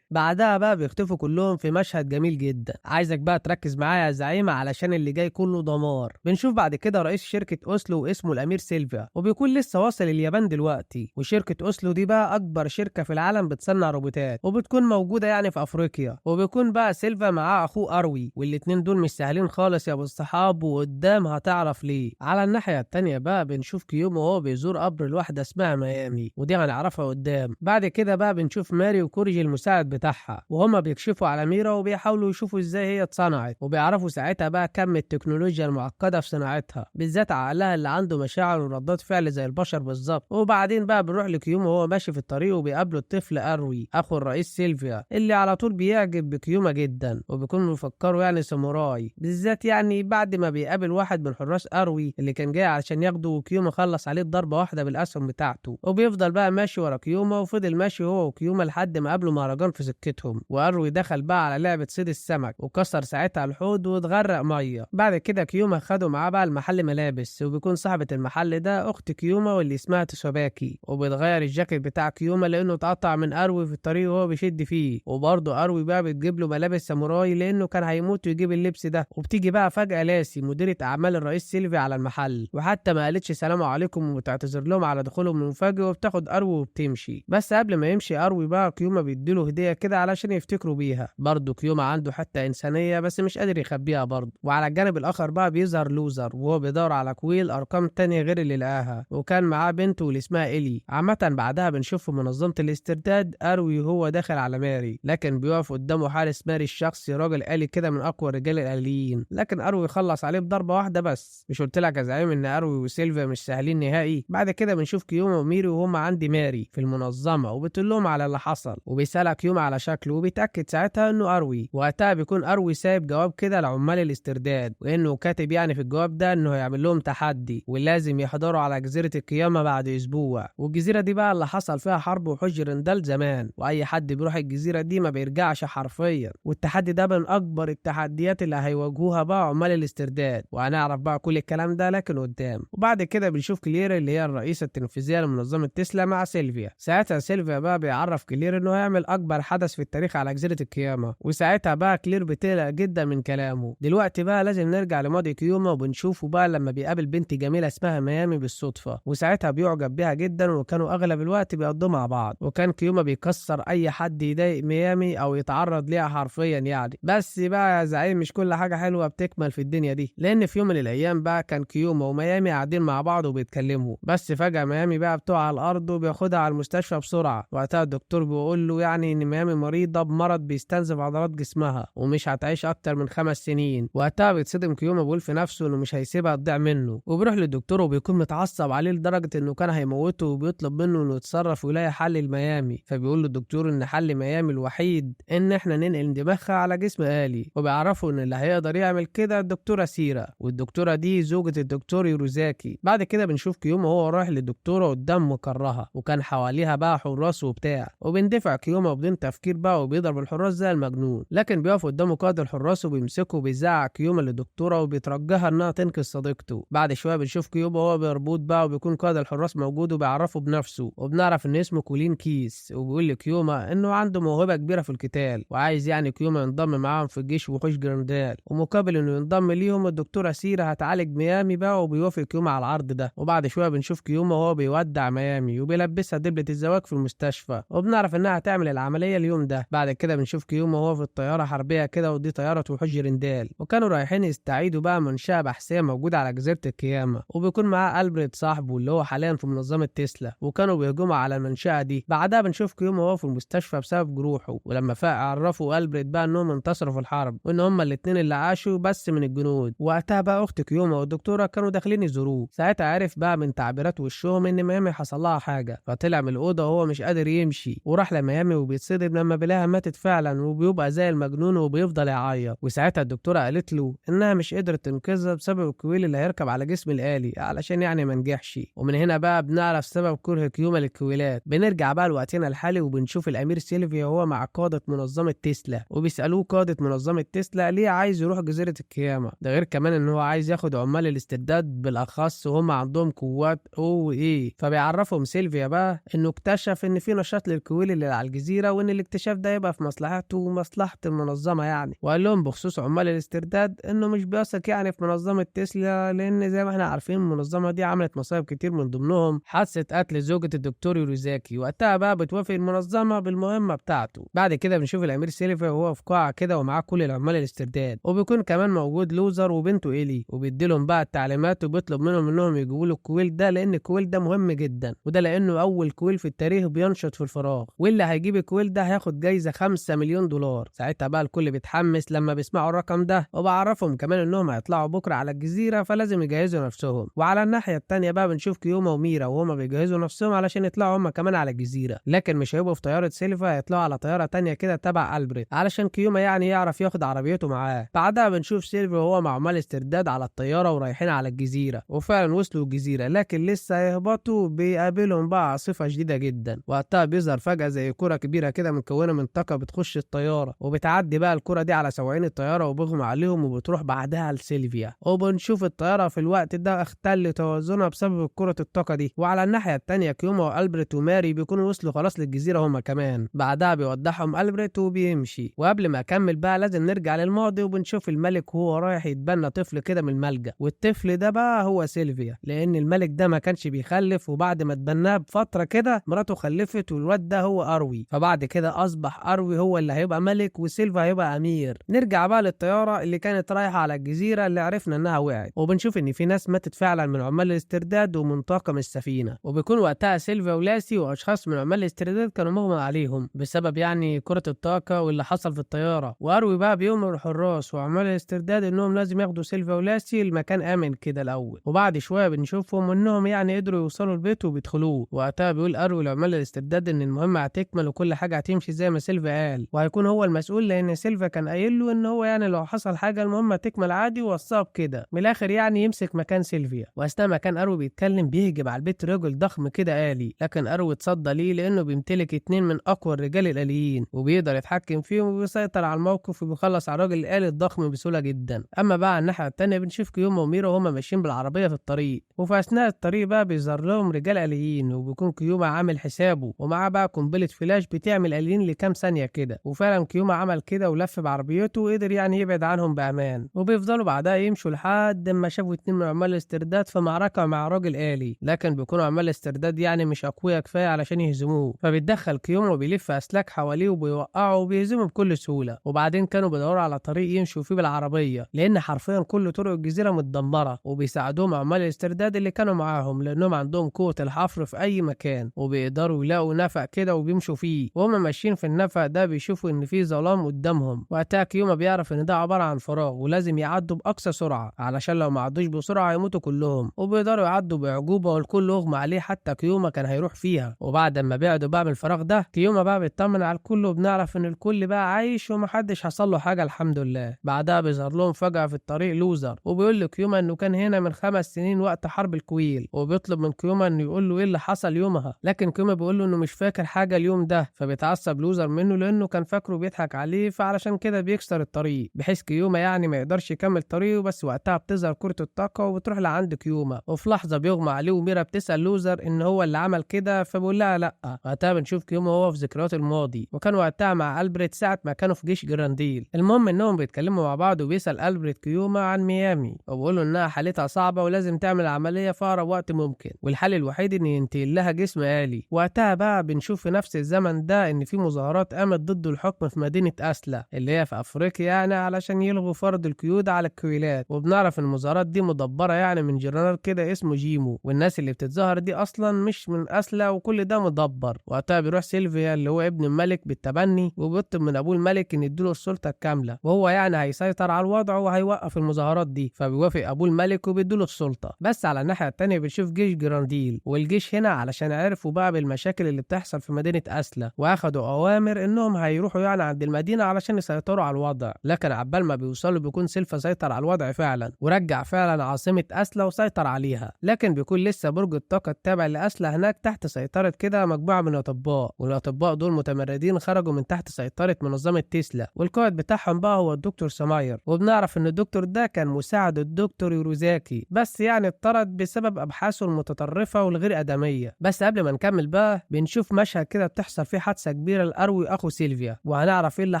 بعدها بقى بيختفوا كلهم في مشهد جميل جدا. عايزك بقى تركز معايا يا زعيمة علشان اللي جاي كله دمار. بنشوف بعد كده رئيس شركة أوسلو واسمه الأمير سيلفيا، وبيكون لسه واصل اليابان دلوقتي. وشركة أوسلو دي بقى أكبر شركة في العالم بتصنع روبوتات، وبتكون موجودة يعني في أفريقيا. وبيكون بقى سيلفيا معاه أخوه أروي، والاتنين دول مش سهلين خالص يا أبو الصحاب، وقدام هتعرف ليه. على الناحية التانية بقى بنشوف كيومو وهو بيزور قبر الواحدة اسمها ميامي، ودي هنعرفها قدام. بعد كده بقى بنشوف ماري وكوريجي المساعد بتاعها، وهما بيكشفوا على ميرا وبيحاولوا يشوفوا ازاي هي اتصنعت، وبيعرفوا ساعتها بقى كم التكنولوجيا المعقده في صناعتها، بالذات عقلها اللي عنده مشاعر وردات فعل زي البشر بالظبط. وبعدين بقى بنروح لكيوما وهو ماشي في الطريق وبيقابله الطفل اروي اخو الرئيس سيلفيا اللي على طول بيعجب بكيوما جدا، وبيكون مفكره يعني ساموراي، بالذات يعني بعد ما بيقابل واحد من حراس اروي اللي كان جاي علشان ياخده، وكيوما خلص عليه ضربه واحده بالاسهم بتاعته. وبيفضل بقى ماشي ورا كيوما، وفضل ماشي هو وكيوما لحد ما قابلوا مهرجان في سكتهم، واروي دخل بقى على لعبه صيد السمك وكسر ساعتها الحوض واتغرق ميه. بعد كده كيوما خده معاه بقى المحل ملابس، وبيكون صاحبه المحل ده اخت كيوما واللي اسمها تسوباكي، وبيتغير الجاكيت بتاع كيوما لانه اتقطع من اروي في الطريق وهو بيشد فيه. وبرضه اروي بقى بتجيب له ملابس ساموراي لانه كان هيموت ويجيب اللبس ده. وبتيجي بقى فجاه لاسي مديره اعمال الرئيس سيلفي على المحل، وحتى ما قالتش سلام عليكم وبتعتذر لهم على دخولهم المفاجئ، وبتاخد اروي وبتمشي. بس قبل ما يمشي اروي بقى كيوما بيديله هديه كده علشان يفتكروا بيها. برضه كيوما عنده حته انسانيه بس مش قادر يخبيها برضه. وعلى الجانب الاخر بقى بيظهر لوزر وهو بيدور على كويل ارقام تانية غير اللي لقاها، وكان معاه بنته اللي اسمها إيلي. عامه بعدها بنشوف في منظمه الاسترداد اروي وهو داخل على ماري، لكن بيقف قدامه حارس ماري الشخصي راجل آلي كده من اقوى رجال الآليين، لكن اروي خلص عليه بضربه واحده بس. مش قلت لك يا زعيم ان اروي وسيلفيا مش سهلين نهائي؟ بعد كده بنشوف كيوما وميري وهم عند ماري في المنظمه، وبتقول لهم على اللي حصل، وبيسالها كيوما على شكله، وبيتاكد ساعتها انه اروي. وقتها بيكون اروي سايب جواب كده لعمال الاسترداد، وانه كاتب يعني في الجواب ده انه هيعمل لهم تحدي ولازم يحضروا على جزيره القيامه بعد اسبوع. والجزيره دي بقى اللي حصل فيها حرب وحوش رندال زمان، واي حد بيروح الجزيره دي ما بيرجعش حرفيا. والتحدي ده من اكبر التحديات اللي هيواجهوها بقى عمال الاسترداد، وهنعرف بقى كل الكلام ده لكن قدام. وبعد كده بنشوف كلير اللي هي الرئيسه التنفيذيه لمنظمه تسلا مع سيلفيا. ساعتها سيلفيا بقى بيعرف كلير انه هيعمل اكبر حدث في التاريخ على جزيره القيامه، وساعتها بقى كلير بتقلق جدا من كلامه. دلوقتي بقى لازم نرجع لماضي كيوما، وبنشوفه بقى لما بيقابل بنت جميله اسمها ميامي بالصدفه، وساعتها بيعجب بيها جدا، وكانوا اغلب الوقت بيقضوا مع بعض. وكان كيوما بيكسر اي حد يضايق ميامي او يتعرض ليها حرفيا يعني. بس بقى يا زعيم مش كل حاجه حلوه بتكمل في الدنيا دي، لان في يوم من الايام بقى كان كيوما وميامي قاعدين مع بعض وبيتكلموا، بس فجاه ميامي بقى بتقع على الارض وبياخدها على المستشفى بسرعه. وقتها الدكتور بيقول له يعني ان ميامي مريضه بمرض بيستنزف عضلات جسمها ومش هتعيش اكتر من 5 سنين. وقتها بيتصدم كيوما، بيقول في نفسه انه مش هيسيبها تضيع منه، وبيروح للدكتور وبيكون متعصب عليه لدرجه انه كان هيموته، وبيطلب منه انه يتصرف ويلاقي حل لميامي. فبيقول له الدكتور ان حل ميامي الوحيد ان احنا ننقل دماغها على جسم آلي، وبيعرفوا ان اللي هيقدر يعمل كده الدكتوره سيرا، والدكتوره دي زوجة الدكتور يوروزاكي. بعد كده بنشوف كيوما وهو رايح للدكتوره قدام مقرها، وكان حواليها بقى حراس وبتاع، وبيندفع كيوما بدون تفكير بقى وبيضرب الحراس زي المجنون. لكن بيقف قدامه قائد الحراس وبيمسكه وبيزعق كيوما للدكتوره وبيترجاها انها تنقذ صديقته. بعد شويه بنشوف كيوما وهو بيربط بقى، وبيكون قائد الحراس موجود وبيعرفه بنفسه، وبنعرف ان اسمه كولين كيس، وبيقول لكيوما انه عنده موهبه كبيره في القتال، وعايز يعني كيوما ينضم معاهم في الجيش وحوش جراندال. ومقابل انه ينضم ليهم الدكتوره سيرا هتعالج ميامي بقى، وبيوافق كيوما على العرض ده. وبعد شويه بنشوف كيوما وهو بيودع ميامي وبيلبسها دبلة الزواج في المستشفى، وبنعرف انها هتعمل العمليه اليوم ده. بعد كده بنشوف كيوما وهو في الطياره حربيه كده، ودي طياره وحوش جراندال، وكانوا رايحين يستعيدوا بقى منشاه بحثيه موجوده على جزيره القيامه، وبيكون معاه ألبريت صاحبه اللي هو حاليا في منظمه تسلا، وكانوا بيهجموا على المنشاه دي. بعدها بنشوف كيوما وهو في المستشفى بسبب جروحه، ولما فاق عرفوا ألبريت بقى انهم انتصروا في الحرب، وان هما الاتنين اللي عاشوا بس من الجنود. وقتها بقى اخت كيوما والدكتوره كانوا داخلين يزوروه. ساعتها عرف بقى من تعبيرات وشهم ان ميامي حصل لها حاجه، فطلع من الاوضه وهو مش قادر يمشي، وراح لميامي وبيتصدم لما بيلاقيها ماتت فعلا، وبيبقى زي المجنون وبيفضل يعيط. وساعتها الدكتوره قالت له انها مش قدرت تنقذها بسبب الكويل اللي هيركب على جسم الآلي علشان يعني ما نجحش. ومن هنا بقى بنعرف سبب كره كيوما للكويلات. بنرجع بقى لوقتنا الحالي وبنشوف الامير سيلفيا وهو مع قاده منظمه تسلا، وبيسالوه قاده منظمه تسلا ليه عايز يروح جزيره القيامه، ده غير كمان ان هو عايز ياخد عمال الاسترداد بالاخص وهم عندهم قوات ايه. فبيعرفهم سيلفيا بقى انه اكتشف ان في نشاط للكويل اللي على الجزيره، وان الاكتشاف ده يبقى في مصلحته ومصلحه المنظمه يعني. وقال لهم بخصوص عمال الاسترداد انه مش بيثق يعني في منظمه تسلا، لان زي ما احنا عارفين المنظمه دي عملت مصايب كتير من ضمنهم حادثه قتل زوجة الدكتور يوروزاكي. وقتها بقى بتوافق المنظمه بالمهمه بتاعته. بعد كده بنشوف الامير سيلفيا وهو في قاعه كده ومعاه كل العمال الاسترداد، وبيكون كمان موجود لوزر وبنته إيلي، وبيديلهم بقى التعليمات وبيطلب منهم انهم يجيبوا له الكويل ده، لان الكويل ده مهم جدا، وده لانه اول كويل في التاريخ بينشط في الفراغ، واللي هيجيب الكويل ده هياخد جايزة 5 مليون دولار. ساعتها بقى الكل بيتحمس لما بيسمعوا الرقم ده، وبعرفهم كمان انهم هيطلعوا بكرة على الجزيرة فلازم يجهزوا نفسهم. وعلى الناحية التانية بقى بنشوف كيوما وميرا وهما بيجهزوا نفسهم علشان يطلعوا هما كمان على الجزيرة، لكن مش هيبقوا في طيارة سيلفا، هيطلعوا على طيارة تانية كده تبع ألبريت علشان كيوما يعني يعرف ياخد عربيته معاه. بعدها بنشوف سيلفا وهو مع عمال استرداد على الطيارة ورايحين على الجزيرة، وفعلا وصلوا الجزيرة، لكن لسه هيهبطوا بيقابلهم بقى عاصفة شديدة جدا. وقتها بيظهر فجأة زي كرة كبيرة كده مكونة من طاقة بتخش الطيارة، وبتعدي بقى الكرة دي على سواقين الطيارة وبيغمى عليهم، وبتروح بعدها لسيلفيا. وبنشوف الطيارة في الوقت ده اختل توازنها بسبب كرة الطاقة دي. وعلى الناحية التانية كيوما وألبريت وماري بيكونوا وصلوا خلاص للجزيرة هما كمان. بعدها بيوضحهم ألبريت وبيمشي. وقبل ما أكمل بقى لازم نرجع للماضي، وبنشوف الملك وهو رايح يتبنى طفل كده من الملجأ، والطفل ده بقى هو سيلفيا، لأن الملك ده ما كانش بيخلف، وبعد ما اتبناه بفترة كده مراته خلفت، والواد ده هو أروي. فبعد كده أصبح أروي هو اللي هيبقى ملك وسيلفا هيبقى أمير. نرجع بقى للطيارة اللي كانت رايحة على الجزيرة اللي عرفنا إنها وقعت، وبنشوف إن في ناس ماتت فعلا من عمال الاسترداد ومن طاقم السفينة. وبيكون وقتها سيلفيا ولاسي وأشخاص من عمال الاسترداد كانوا مغمى عليهم بسبب يعني كرة الطاقة واللي حصل في الطيارة. وأروي بقى بيأمر الحراس وعمال الاسترداد إنهم لازم ياخدوا سيلفيا ولاسي المكان آمن كده الأول. وبعد شوية بنشوفهم إنهم يعني قدروا يوصلوا البيت وبيدخلوه. وقتها بيقول أروي لعمال الاسترداد إن المهمة هتكمل وكل حاجة هتمشي زي ما سيلفيا قال، وهيكون هو المسؤول، لأن سيلفيا كان قايل له إن هو يعني لو حصل حاجة المهمة تكمل عادي، ووصاه بكده من الآخر يعني يمسك مكان سيلفيا. وأثناء ما كان أروي بيتكلم بيهجم على البيت رجل ضخم كده آلي، لكن أروي اتصدى ليه لأنه بيمتلك 2 من أقوى الرجال الآليين، وبيقدر يتحكم فيهم وبيسيطر على الموقف وبيخلص على الراجل الآلي الضخم بسهولة جدا. أما بقى على الناحية التانية بنشوف كيوما وميرا وهما ماشيين بالعربية في الطريق، وفي أثناء الطريق بقى بيظهر لهم رجال آليين، وبيكون كيوما عامل حسابه ومعاه بقى قنبلة فلاش بتعمل آليين لكام ثانية كده. وفعلا كيوما عمل كده ولف بعربيته وقدر يعني يبعد عنهم بأمان. وبيفضلوا بعدها يمشوا لحد ما شافوا 2 من عمال الاسترداد في معركة مع راجل آلي، لكن بيكونوا عمال الاسترداد يعني مش أقوياء كفاية علشان يهزموه. فبيتدخل كيوما وبيلف أسلاك حواليه وبيوقعه وبيهزمه بكل سهولة. وبعدين كانوا بيدوروا على طريق يمشوا فيه بالعربية، لأن حرفيا كل طرق الجزيرة متدمرة، وبيساعدوهم عمال الاسترداد اللي كانوا معاهم لأنهم عندهم قوة الحفر في أي مكان، وبيقدروا يلاقوا نفق كده وبيمشوا فيه. وهم ماشيين في النفق ده بيشوفوا إن في ظلام قدامهم. وقتها كيوما بيعرف إن ده عبارة عن فراغ ولازم يعدوا بأقصى سرعة علشان لو ما عدوش بسرعة هيموتوا كلهم. وبيقدروا يعدوا بإعجوبة والكل يغمى عليه، حتى كيوما كان هيروح فيها. وبعد ما بعدوا بقى من الفراغ ده كيوما بقى بيطمن على الكل، وبنعرف إن الكل بقى عايش ومحدش حصل له حاجة الحمد لله. بعدها بيظهر لهم فجأة في الطريق لوزر، وبيقول لكيوما إنه كان هنا من 5 سنين وقت حرب الكويل، وبيطلب من كيوما إنه يقول له إيه اللي حصل يومها، لكن كيوما بيقول له إنه مش فاكر حاجة اليوم ده. فبيتعصب لوزر منه لأنه كان فاكره بيضحك عليه، فعلشان كده بيكسر الطريق بحيث كيوما يعني ما يقدرش يكمل طريقه. بس وقتها بتظهر كرة الطاقة وبتروح لعند كيوما، وفي لحظة بيغمى عليه، وميرا بتسأل لوزر إن هو اللي عمل كده، فبيقول لها لأ. وقتها بنشوف كيوما وهو في ذكريات الماضي، وكان وقتها مع ألبريت ساعة ما كانوا في جيش جرانديل. المهم إنهم بيتكلموا مع بعض، وبيسأل ألبريت كيوما عن ميامي، وبيقول له إنها حالتها صعبة ولازم تعمل عملية في أقرب وقت ممكن، والحل الوحيد إن ينتقل لها جسم آلي. وقتها بقى بنشوف في نفس الزمن ده إن في مظاهرات قامت ضد الحكم في مدينة أسلا اللي هي في أفريقيا يعني علشان يلغوا فرض القيود على الكويلات. وبنعرف إن المظاهرات دي مدبرة يعني من جنرال كده اسمه جيمو، والناس اللي بتتظاهر دي أصلا مش من أسلا، وكل ده مدبر. وقتها بيروح سيلفيا اللي هو ابن الملك بالتبني، وبيطلب من أبوه الملك إن يديله السلطة الكاملة، وهو يعني هيسيطر على الوضع وهيوقف المظاهرات دي. فبيوافق أبوه الملك وبيديله السلطة. بس على الناحية التانية بنشوف جيش جرانديل، والجيش هنا علشان عرفوا بقى بالمشاكل اللي بتحصل في مدينة أسلا، وأخدوا أوامر إنهم هيروحوا يعني عند المدينة علشان يسيطروا على الوضع. لكن عبال ما بيوصلوا بيكون سيلفا سيطر على الوضع فعلا، ورجع فعلا عاصمة أسلا وسيطر عليها. لكن بيكون لسه برج الطاقة التابع لأسلا هناك تحت سيطرة كده مجموعة من الأطباء، والأطباء دول متمردين خرجوا من تحت سيطرة منظمة تسلا، والقائد بتاعهم بقى هو الدكتور سماير. وبنعرف إن الدكتور ده كان مساعد الدكتور يوروزاكي، بس يعني اتطرد بسبب أبحاثه المتطرفة والغير آدمية. بس قبل ما نكمل بقى بنشوف مشهد كده بتحصل فيه حادثة كبيرة لأروي أخو سيلفيا، وهنعرف إيه اللي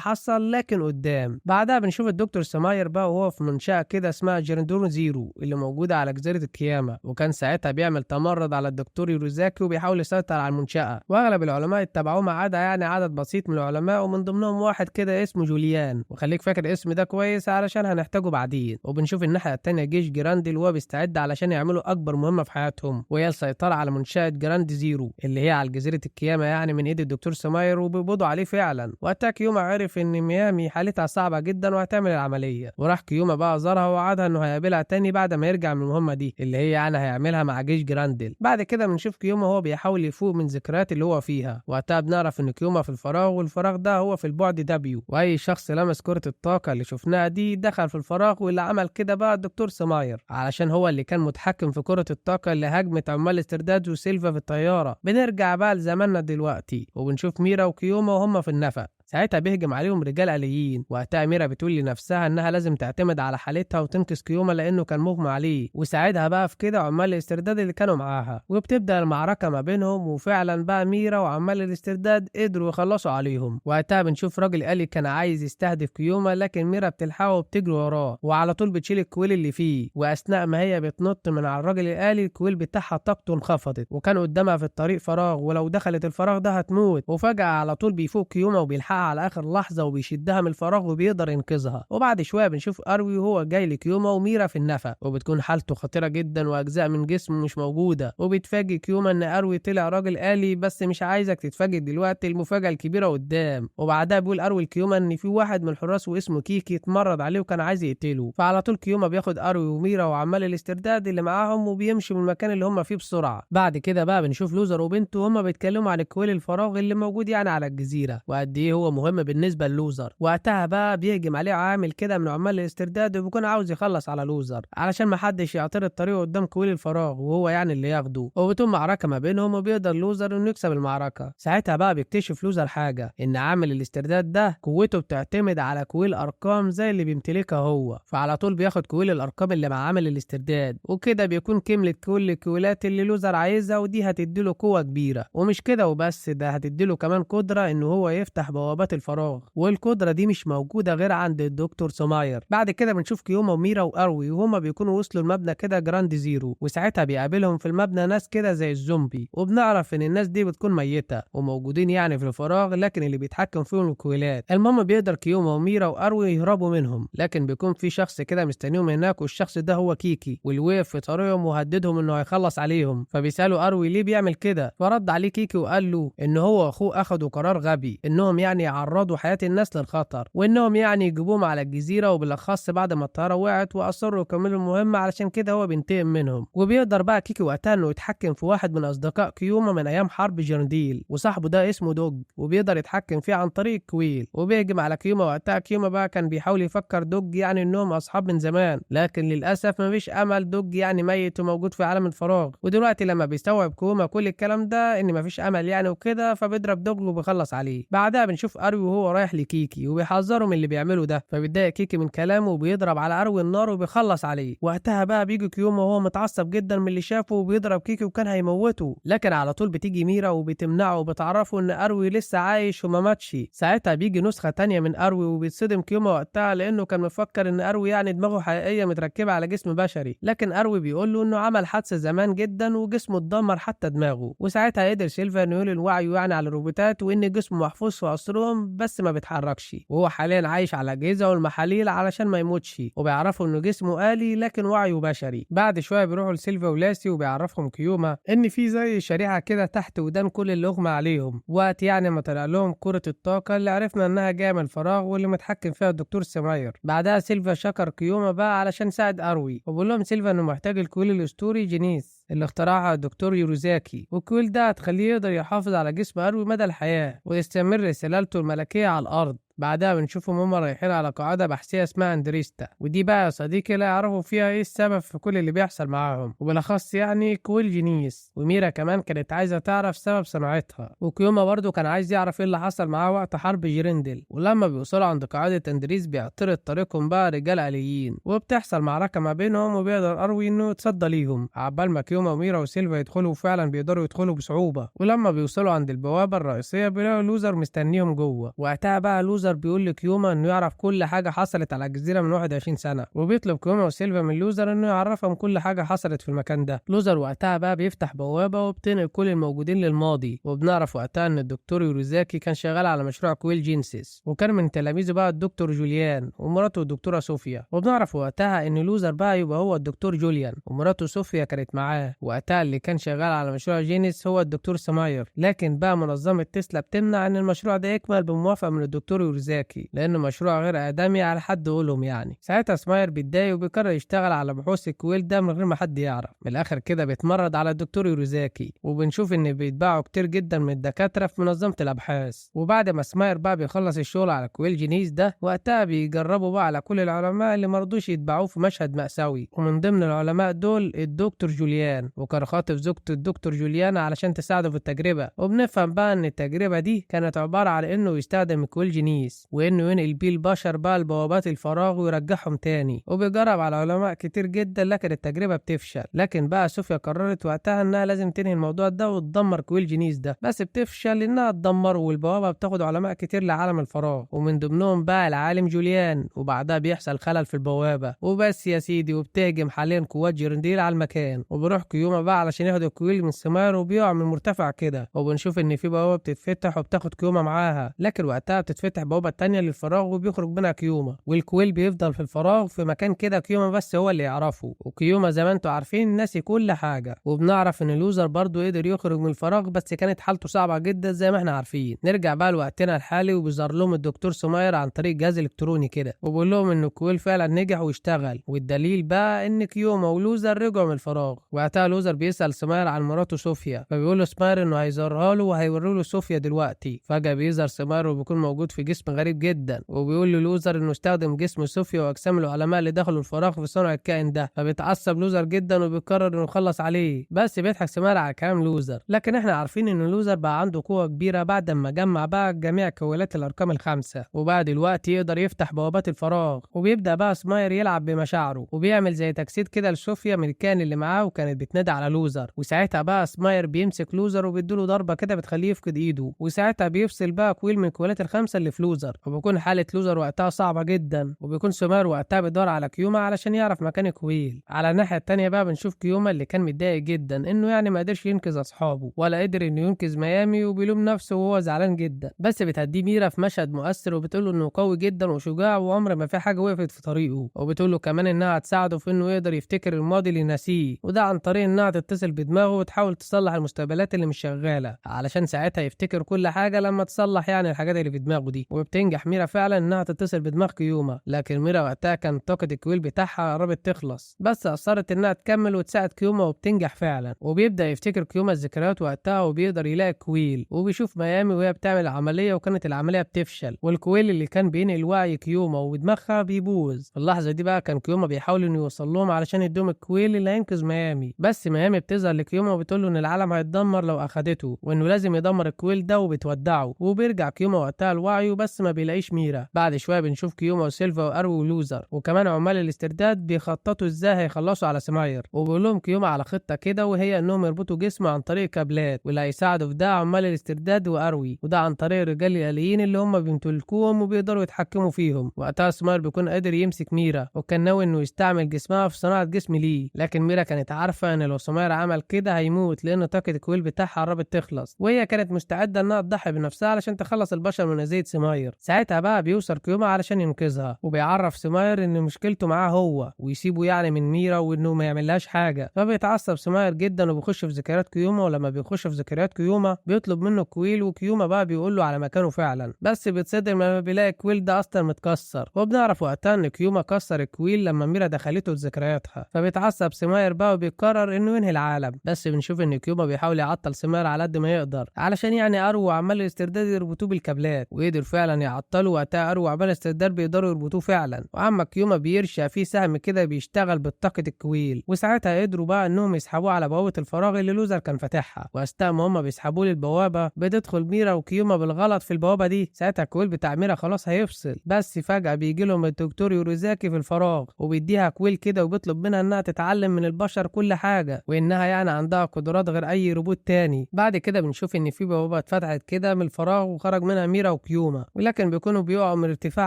حصل لكن قدام. بعدها بنشوف الدكتور سماير بقى وهو في منشأة كده اسمها جيرندون زيرو اللي موجودة على جزيرة الكيامة، وكان ساعتها بيعمل تمرد على الدكتور يوروزاكي وبيحاول يسيطر على المنشأة. وأغلب العلماء اتبعوه ما عدا يعني عدد بسيط من العلماء، ومن ضمنهم واحد كده اسمه جوليان، وخليك فاكر الاسم ده كويس علشان هنحتاجه بعدين. وبنشوف الناحية التانية جيش جراندي اللي هو بيستعد علشان يعملوا أكبر مهمة في حياتهم، وهي السيطرة على منشأة جراند زيرو اللي هي على جزيرة الكيامة يعني من إيد الدكتور سماير سماير وبيقبضوا عليه فعلا. وقتها كيوما عرف ان ميامي حالتها صعبة جدا وهتعمل العملية، وراح كيوما بقى زارها ووعدها انه هيقابلها تاني بعد ما يرجع من المهمة دي اللي هي يعني هيعملها مع جيش جراندل. بعد كده بنشوف كيوما هو بيحاول يفوق من ذكريات اللي هو فيها. وقتها بنعرف ان كيوما في الفراغ، والفراغ ده هو في البعد دبليو، واي شخص لمس كرة الطاقة اللي شفناها دي دخل في الفراغ. واللي عمل كده بقى الدكتور سماير، علشان هو اللي كان متحكم في كرة الطاقة اللي هاجمت عمال استرداد وسيلفا في الطيارة. بنرجع بقى لزماننا دلوقتي وبنشوف ميرا وكيوما وهم في النفق. ساعتها بيهجم عليهم رجال آليين. وقتها ميرا بتقول لنفسها انها لازم تعتمد على حالتها وتنقذ كيوما لانه كان مغمى عليه، وساعدها بقى في كده عمال الاسترداد اللي كانوا معاها. وبتبدا المعركه ما بينهم، وفعلا بقى ميرا وعمال الاسترداد قدروا يخلصوا عليهم. وقتها بنشوف راجل آلي كان عايز يستهدف كيوما، لكن ميرا بتلحقه وبتجري وراه وعلى طول بتشيل الكويل اللي فيه. واثناء ما هي بتنط من على الراجل الآلي الكويل بتاعها طاقته انخفضت، وكان قدامها في الطريق فراغ، ولو دخلت الفراغ ده هتموت. وفجاه على طول بيفوق كيوما وبيلحقها على اخر لحظه وبيشدها من الفراغ وبيقدر ينقذها. وبعد شويه بنشوف اروي وهو جاي لكيوما وميرا في النفق، وبتكون حالته خطيره جدا واجزاء من جسمه مش موجوده. وبيتفاجئ كيوما ان اروي طلع راجل آلي. بس مش عايزك تتفاجئ دلوقتي، المفاجاه الكبيره قدام. وبعدها بيقول اروي لكيوما ان في واحد من الحراس واسمه كيكي اتمرد عليه وكان عايز يقتله. فعلى طول كيوما بياخد اروي وميرا وعمال الاسترداد اللي معاهم وبيمشي من المكان اللي هم فيه بسرعه. بعد كده بقى بنشوف لوزر وبنته هما بيتكلموا عن الكويل الفراغ اللي موجود يعني على الجزيره، وقد ايه هو مهم بالنسبه للوزر. وقتها بقى بيهجم عليه عامل كده من عمال الاسترداد وبيكون عاوز يخلص على لوزر علشان ما حدش يعترض طريقه قدام كويل الفراغ وهو يعني اللي ياخده. وبتقوم معركه ما بينهم وبيقدر لوزر انه يكسب المعركه. ساعتها بقى بيكتشف لوزر حاجه، ان عامل الاسترداد ده قوته بتعتمد على كويل ارقام زي اللي بيمتلكها هو. فعلى طول بياخد كويل الارقام اللي مع عامل الاسترداد، وكده بيكون كملت كل الكويلات اللي لوزر عايزها، ودي هتديله قوه كبيره. ومش كده وبس، ده هتديله كمان قدره انه هو يفتح بوابات الفراغ، والقدره دي مش موجوده غير عند الدكتور سماير. بعد كده بنشوف كيوما وميرا واروي وهما بيكونوا وصلوا المبنى كده جراند زيرو، وساعتها بيقابلهم في المبنى ناس كده زي الزومبي. وبنعرف ان الناس دي بتكون ميته وموجودين يعني في الفراغ، لكن اللي بيتحكم فيهم الكويلات. المهم بيقدر كيوما وميرا واروي يهربوا منهم، لكن بيكون في شخص كده مستنيهم هناك، والشخص ده هو كيكي، واللي وقف في طريقهم وهددهم انه هيخلص عليهم. فبيسالوا اروي ليه بيعمل كده، فرد عليه كيكي وقال له ان هو واخوه اخدوا قرار غبي انهم يعني يعرضوا حياه الناس للخطر، وانهم يعني يجيبوهم على الجزيره، وبالاخص بعد ما الطياره وقعت، واصروا يكملوا المهمه علشان كده هو بينتقم منهم. وبيقدر بقى كيكي وقتها انه يتحكم في واحد من اصدقاء كيوما من ايام حرب جرنديل، وصاحبه ده اسمه دوج، وبيقدر يتحكم فيه عن طريق الكويل. وبيهجم على كيوما. وقتها كيوما بقى كان بيحاول يفكر دوج يعني انهم اصحاب من زمان، لكن للاسف مفيش امل، دوج يعني ميت وموجود في عالم الفراغ. ودلوقتي لما بيستوعب كيوما كل الكلام ده ان مفيش امل يعني وكده، فبيضرب دوج وبيخلص عليه. بعدها بنشوف اروي وهو رايح لكيكي وبيحذره من اللي بيعمله ده، فبيتضايق كيكي من كلامه وبيضرب على اروي النار وبيخلص عليه. وقتها بقى بيجي كيوما وهو متعصب جدا من اللي شافه وبيضرب كيكي وكان هيموته، لكن على طول بتيجي ميرا وبتمنعه وبتعرفه ان اروي لسه عايش وما ماتش. ساعتها بيجي نسخه تانية من اروي وبيتصدم كيوما وقتها لانه كان مفكر ان اروي يعني دماغه حقيقيه متركبه على جسم بشري، لكن اروي بيقول له انه عمل حادثه زمان جدا وجسمه اتدمر حتى دماغه. وساعتها قدر سيلفا انه يقول الوعي يعني على الروبوتات، وان جسمه محفوظ في عصرهم بس ما بيتحركش، وهو حاليا عايش على الاجهزه والمحاليل علشان ما يموتش. وبيعرفوا انه جسمه آلي لكن وعيه بشري. بعد شويه بيروحوا لسيلفا ولاسي وبيعرفهم كيوما ان في زي شريحه كده تحت ودان كل اللي اغمى عليهم، وقت يعني ما طلع لهم كره الطاقه اللي عرفنا انها جايه من الفراغ واللي متحكم فيها الدكتور سماير. بعدها سيلفا شكر كيوما بقى علشان ساعد اروي، وبقول لهم سيلفا انه محتاج الكويل الاسطوري جينيس اللي اخترعها الدكتور يوروزاكي، والكويل ده هتخليه يقدر يحافظ على جسم اروي مدى الحياه ويستمر سلالته الملكيه على الارض. بعدها بنشوفهم هما رايحين على قاعدة بحثية اسمها اندريستا، ودي بقى يا صديقي لا يعرفوا فيها ايه السبب في كل اللي بيحصل معاهم، وبالاخص يعني كويل جينيس. وميرا كمان كانت عايزة تعرف سبب صناعتها، وكيوما برضو كان عايز يعرف ايه اللي حصل معاه وقت حرب جريندل. ولما بيوصلوا عند قاعدة اندريس بيعترض طريقهم بقى رجال آليين، وبتحصل معركة ما بينهم، وبيقدر اروي انه يتصدى ليهم عبال ما كيوما وميرا وسيلفا يدخلوا، وفعلا بيقدروا يدخلوا بصعوبة. ولما بيوصلوا عند البوابة الرئيسية بيلاقوا لوزر مستنيهم جوه. وقتها بقى لوزر لوزر بيقول لكيوما انه يعرف كل حاجه حصلت على الجزيره من 21 سنه، وبيطلب كيوما وسيلفا من لوزر انه يعرفهم كل حاجه حصلت في المكان ده. لوزر وقتها بقى بيفتح بوابه وبتنقل كل الموجودين للماضي، وبنعرف وقتها ان الدكتور يوروزاكي كان شغال على مشروع كويل جينسيس، وكان من تلاميذه بقى الدكتور جوليان ومراته الدكتوره صوفيا. وبنعرف وقتها ان لوزر بقى يبقى هو الدكتور جوليان ومراته صوفيا كانت معاه. وقتها اللي كان شغال على مشروع جينيس هو الدكتور سماير، لكن بقى منظمه تسلا بتمنع ان المشروع ده يكمل بموافقه من الدكتور يوروزاكي لانه مشروع غير ادمي على حد قولهم يعني. ساعتها سماير بيتضايق وبيقرر يشتغل على بحوث الكويل ده من غير ما حد يعرف. من الاخر كده بيتمرد على الدكتور يوروزاكي، وبنشوف ان بيتباعوا كتير جدا من الدكاتره في منظمه الابحاث. وبعد ما سماير بقى بيخلص الشغل على كويل جينيس ده، وقتها بيجربوا بقى على كل العلماء اللي مرضوش يتبعوه في مشهد مأساوي، ومن ضمن العلماء دول الدكتور جوليان، وكان خاطف زوجته الدكتور جوليان علشان تساعده في التجربه. وبنفهم بقى ان التجربه دي كانت عباره على انه يستخدم كويل جينيس وانه ينقل بيه البشر بقى لبوابات الفراغ ويرجعهم تاني. وبيجرب على علماء كتير جدا لكن التجربه بتفشل. لكن بقى صوفيا قررت وقتها انها لازم تنهي الموضوع ده وتدمر كويل جينيس ده، بس بتفشل انها تدمره، والبوابه بتاخد علماء كتير لعالم الفراغ ومن ضمنهم بقى العالم جوليان. وبعدها بيحصل خلل في البوابه وبس يا سيدي، وبتهجم حاليا قوات جيرنديل على المكان. وبيروح كيوما بقى علشان ياخد الكويل من سماير وبيقع من مرتفع كده، وبنشوف ان في بوابه بتتفتح وبتاخد كيوما معاها. لكن وقتها بتتفتح بوابه تانية للفراغ وبيخرج منها كيوما، والكويل بيفضل في الفراغ في مكان كده كيوما بس هو اللي يعرفه. وكيوما زي ما انتوا عارفين ناسي كل حاجه. وبنعرف ان لوزر برضو قدر يخرج من الفراغ بس كانت حالته صعبه جدا زي ما احنا عارفين. نرجع بقى لوقتنا الحالي وبيظهر لهم الدكتور سماير عن طريق جهاز الكتروني كده، وبيقول لهم ان الكويل فعلا نجح واشتغل، والدليل بقى ان كيوما ولوزر رجعوا من الفراغ. وقتها لوزر بيسال سماير عن مراته صوفيا، فبيقول له سماير انه هيظهرها له وهيوري له صوفيا دلوقتي. فجاه بيظهر سماير وبيكون موجود في جسم غريب جدا، وبيقول له لوزر انه استخدم جسم صوفيا واجسام العلماء اللي دخلوا الفراغ في صنع الكائن ده. فبيتعصب لوزر جدا وبيقرر انه يخلص عليه، بس بيضحك سماير على كلام لوزر. لكن احنا عارفين ان لوزر بقى عنده قوه كبيره بعد ما جمع بقى جميع كويلات الارقام الخمسه، وبقى دلوقتي يقدر يفتح بوابات الفراغ. وبيبدا بقى سماير يلعب بمشاعره وبيعمل زي تجسيد كده لصوفيا من الكائن اللي معاه، وكانت بتنادي على لوزر. وساعتها بقى سماير بيمسك لوزر وبيديله ضربه كده بتخليه يفقد ايده، وساعتها بيفصل بقى كويل من الكويلات الخمسه اللي في لوزر. وبيكون حاله لوزر وقتها صعبه جدا، وبيكون سماير وقتها بيدور على كيوما علشان يعرف مكان كويل. على الناحيه التانيه بقى بنشوف كيوما اللي كان متضايق جدا انه يعني ما قدرش ينقذ اصحابه ولا قدر انه ينقذ ميامي، وبيلوم نفسه وهو زعلان جدا. بس بتهديه ميرا في مشهد مؤثر وبتقول له انه قوي جدا وشجاع وعمر ما في حاجه وقفت في طريقه، وبتقول له كمان انها هتساعده في انه يقدر يفتكر الماضي اللي ناسيه، وده عن طريق انها تتصل بدماغه وتحاول تصلح المستقبلات اللي مش شغاله علشان ساعتها يفتكر كل حاجه لما تصلح يعني الحاجات اللي في دماغه دي. وبتنجح ميرا فعلا انها تتصل بدماغ كيوما، لكن ميرا وقتها كانت طاقه الكويل بتاعها قربت تخلص، بس اصرت انها تكمل وتساعد كيوما وبتنجح فعلا. وبيبدا يفتكر كيوما الذكريات وقتها وبيقدر يلاقي الكويل، وبيشوف ميامي وهي بتعمل عمليه وكانت العمليه بتفشل، والكويل اللي كان بينقل وعي كيوما ودماغها بيبوظ. في اللحظه دي بقى كان كيوما بيحاول انه يوصل لهم علشان يديهم الكويل اللي هينقذ ميامي، بس ميامي بتظهر لكيوما وبتقول له ان العالم هيتدمر لو اخدته وانه لازم يدمر الكويل ده، وبتودعه. وبيرجع كيوما وقتها لوعيه بس ما بيلاقيش ميرا. بعد شويه بنشوف كيوما وسيلفا واروي ولوزر وكمان عمال الاسترداد بيخططوا ازاي هيخلصوا على سماير، وبيقول لهم كيوما على خطه كده وهي انهم يربطوا جسمه عن طريق كابلات، واللي هيساعدوا في ده عمال الاسترداد واروي، وده عن طريق الرجال الاليين اللي هم بيمتلكوهم وبيقدروا يتحكموا فيهم. وقتها سماير بيكون قادر يمسك ميرا وكان ناوي انه يستعمل جسمها في صناعه جسم ليه، لكن ميرا كانت عارفه ان لو سماير عمل كده هيموت لان طاقه الكويل بتاعها قربت تخلص، وهي كانت مستعده انها تضحي بنفسها علشان تخلص البشر من اذيه سماير. ساعتها بقى بيوصل كيوما علشان ينقذها، وبيعرف سماير ان مشكلته معاه هو ويسيبه يعني من ميرا وانه ما يعملهاش حاجه. فبيتعصب سماير جدا وبيخش في ذكريات كيوما، ولما بيخش في ذكريات كيوما بيطلب منه الكويل، وكيوما بقى بيقول له على مكانه فعلا، بس بيتصدم لما بيلاقي الكويل ده اصلا متكسر. وبنعرف وقتها ان كيوما كسر الكويل لما ميرا دخلته لذكرياتها. فبيتعصب سماير بقى وبيقرر انه ينهي العالم، بس بنشوف ان كيوما بيحاول يعطل سماير على قد ما يقدر علشان يعني ارو وعمال الاسترداد يربطوه بالكابلات، وقدر فعلا يعطله. وقتها ارو وعمال الاسترداد بيقدروا يربطوه فعلا، وعما كيوما بيرشق فيه سهم كده بيشتغل بالطاقه الكويل، وساعتها قدروا بقى انهم يسحبوه على بوابه الفراغ اللي لوزر كان فاتحها. واثناء ما هم بيسحبوه للبوابه بتدخل ميرا وكيوما بالغلط في البوابه دي. ساعتها الكويل بتاع ميرا خلاص هيفصل، بس فجاه بيجي لهم الدكتور يوروزاكي في الفراغ وبيديها كويل كده وبيطلب منها انها تتعلم من البشر كل حاجه، وانها يعني عندها قدرات غير اي روبوت تاني. بعد كده بنشوف ان في بوابه اتفتحت كده من الفراغ وخرج منها ميرا وكيوما، ولكن بيكونوا بيقعوا من ارتفاع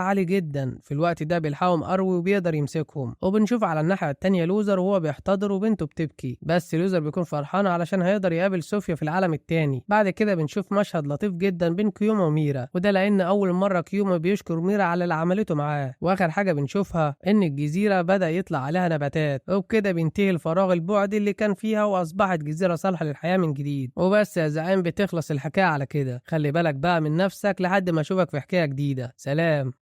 عالي جدا. في الوقت ده بيلحقهم أروي وبيقدر يمسكهم. وبنشوف على الناحية التانية لوزر وهو بيحتضر وبنته بتبكي، بس لوزر بيكون فرحان علشان هيقدر يقابل صوفيا في العالم التاني. بعد كده بنشوف مشهد لطيف جدا بين كيوما وميرا، وده لأن أول مرة كيوما بيشكر ميرا على اللي عملته معاه. وآخر حاجة بنشوفها إن الجزيرة بدأ يطلع عليها نباتات، وبكده بينتهي الفراغ البعدي اللي كان فيها وأصبحت جزيرة صالحة للحياة من جديد. وبس يا زعيم، بتخلص الحكاية على كده. خلي بالك بقى من نفسك لحد ما أشوفك في حكاية جديدة. سلام.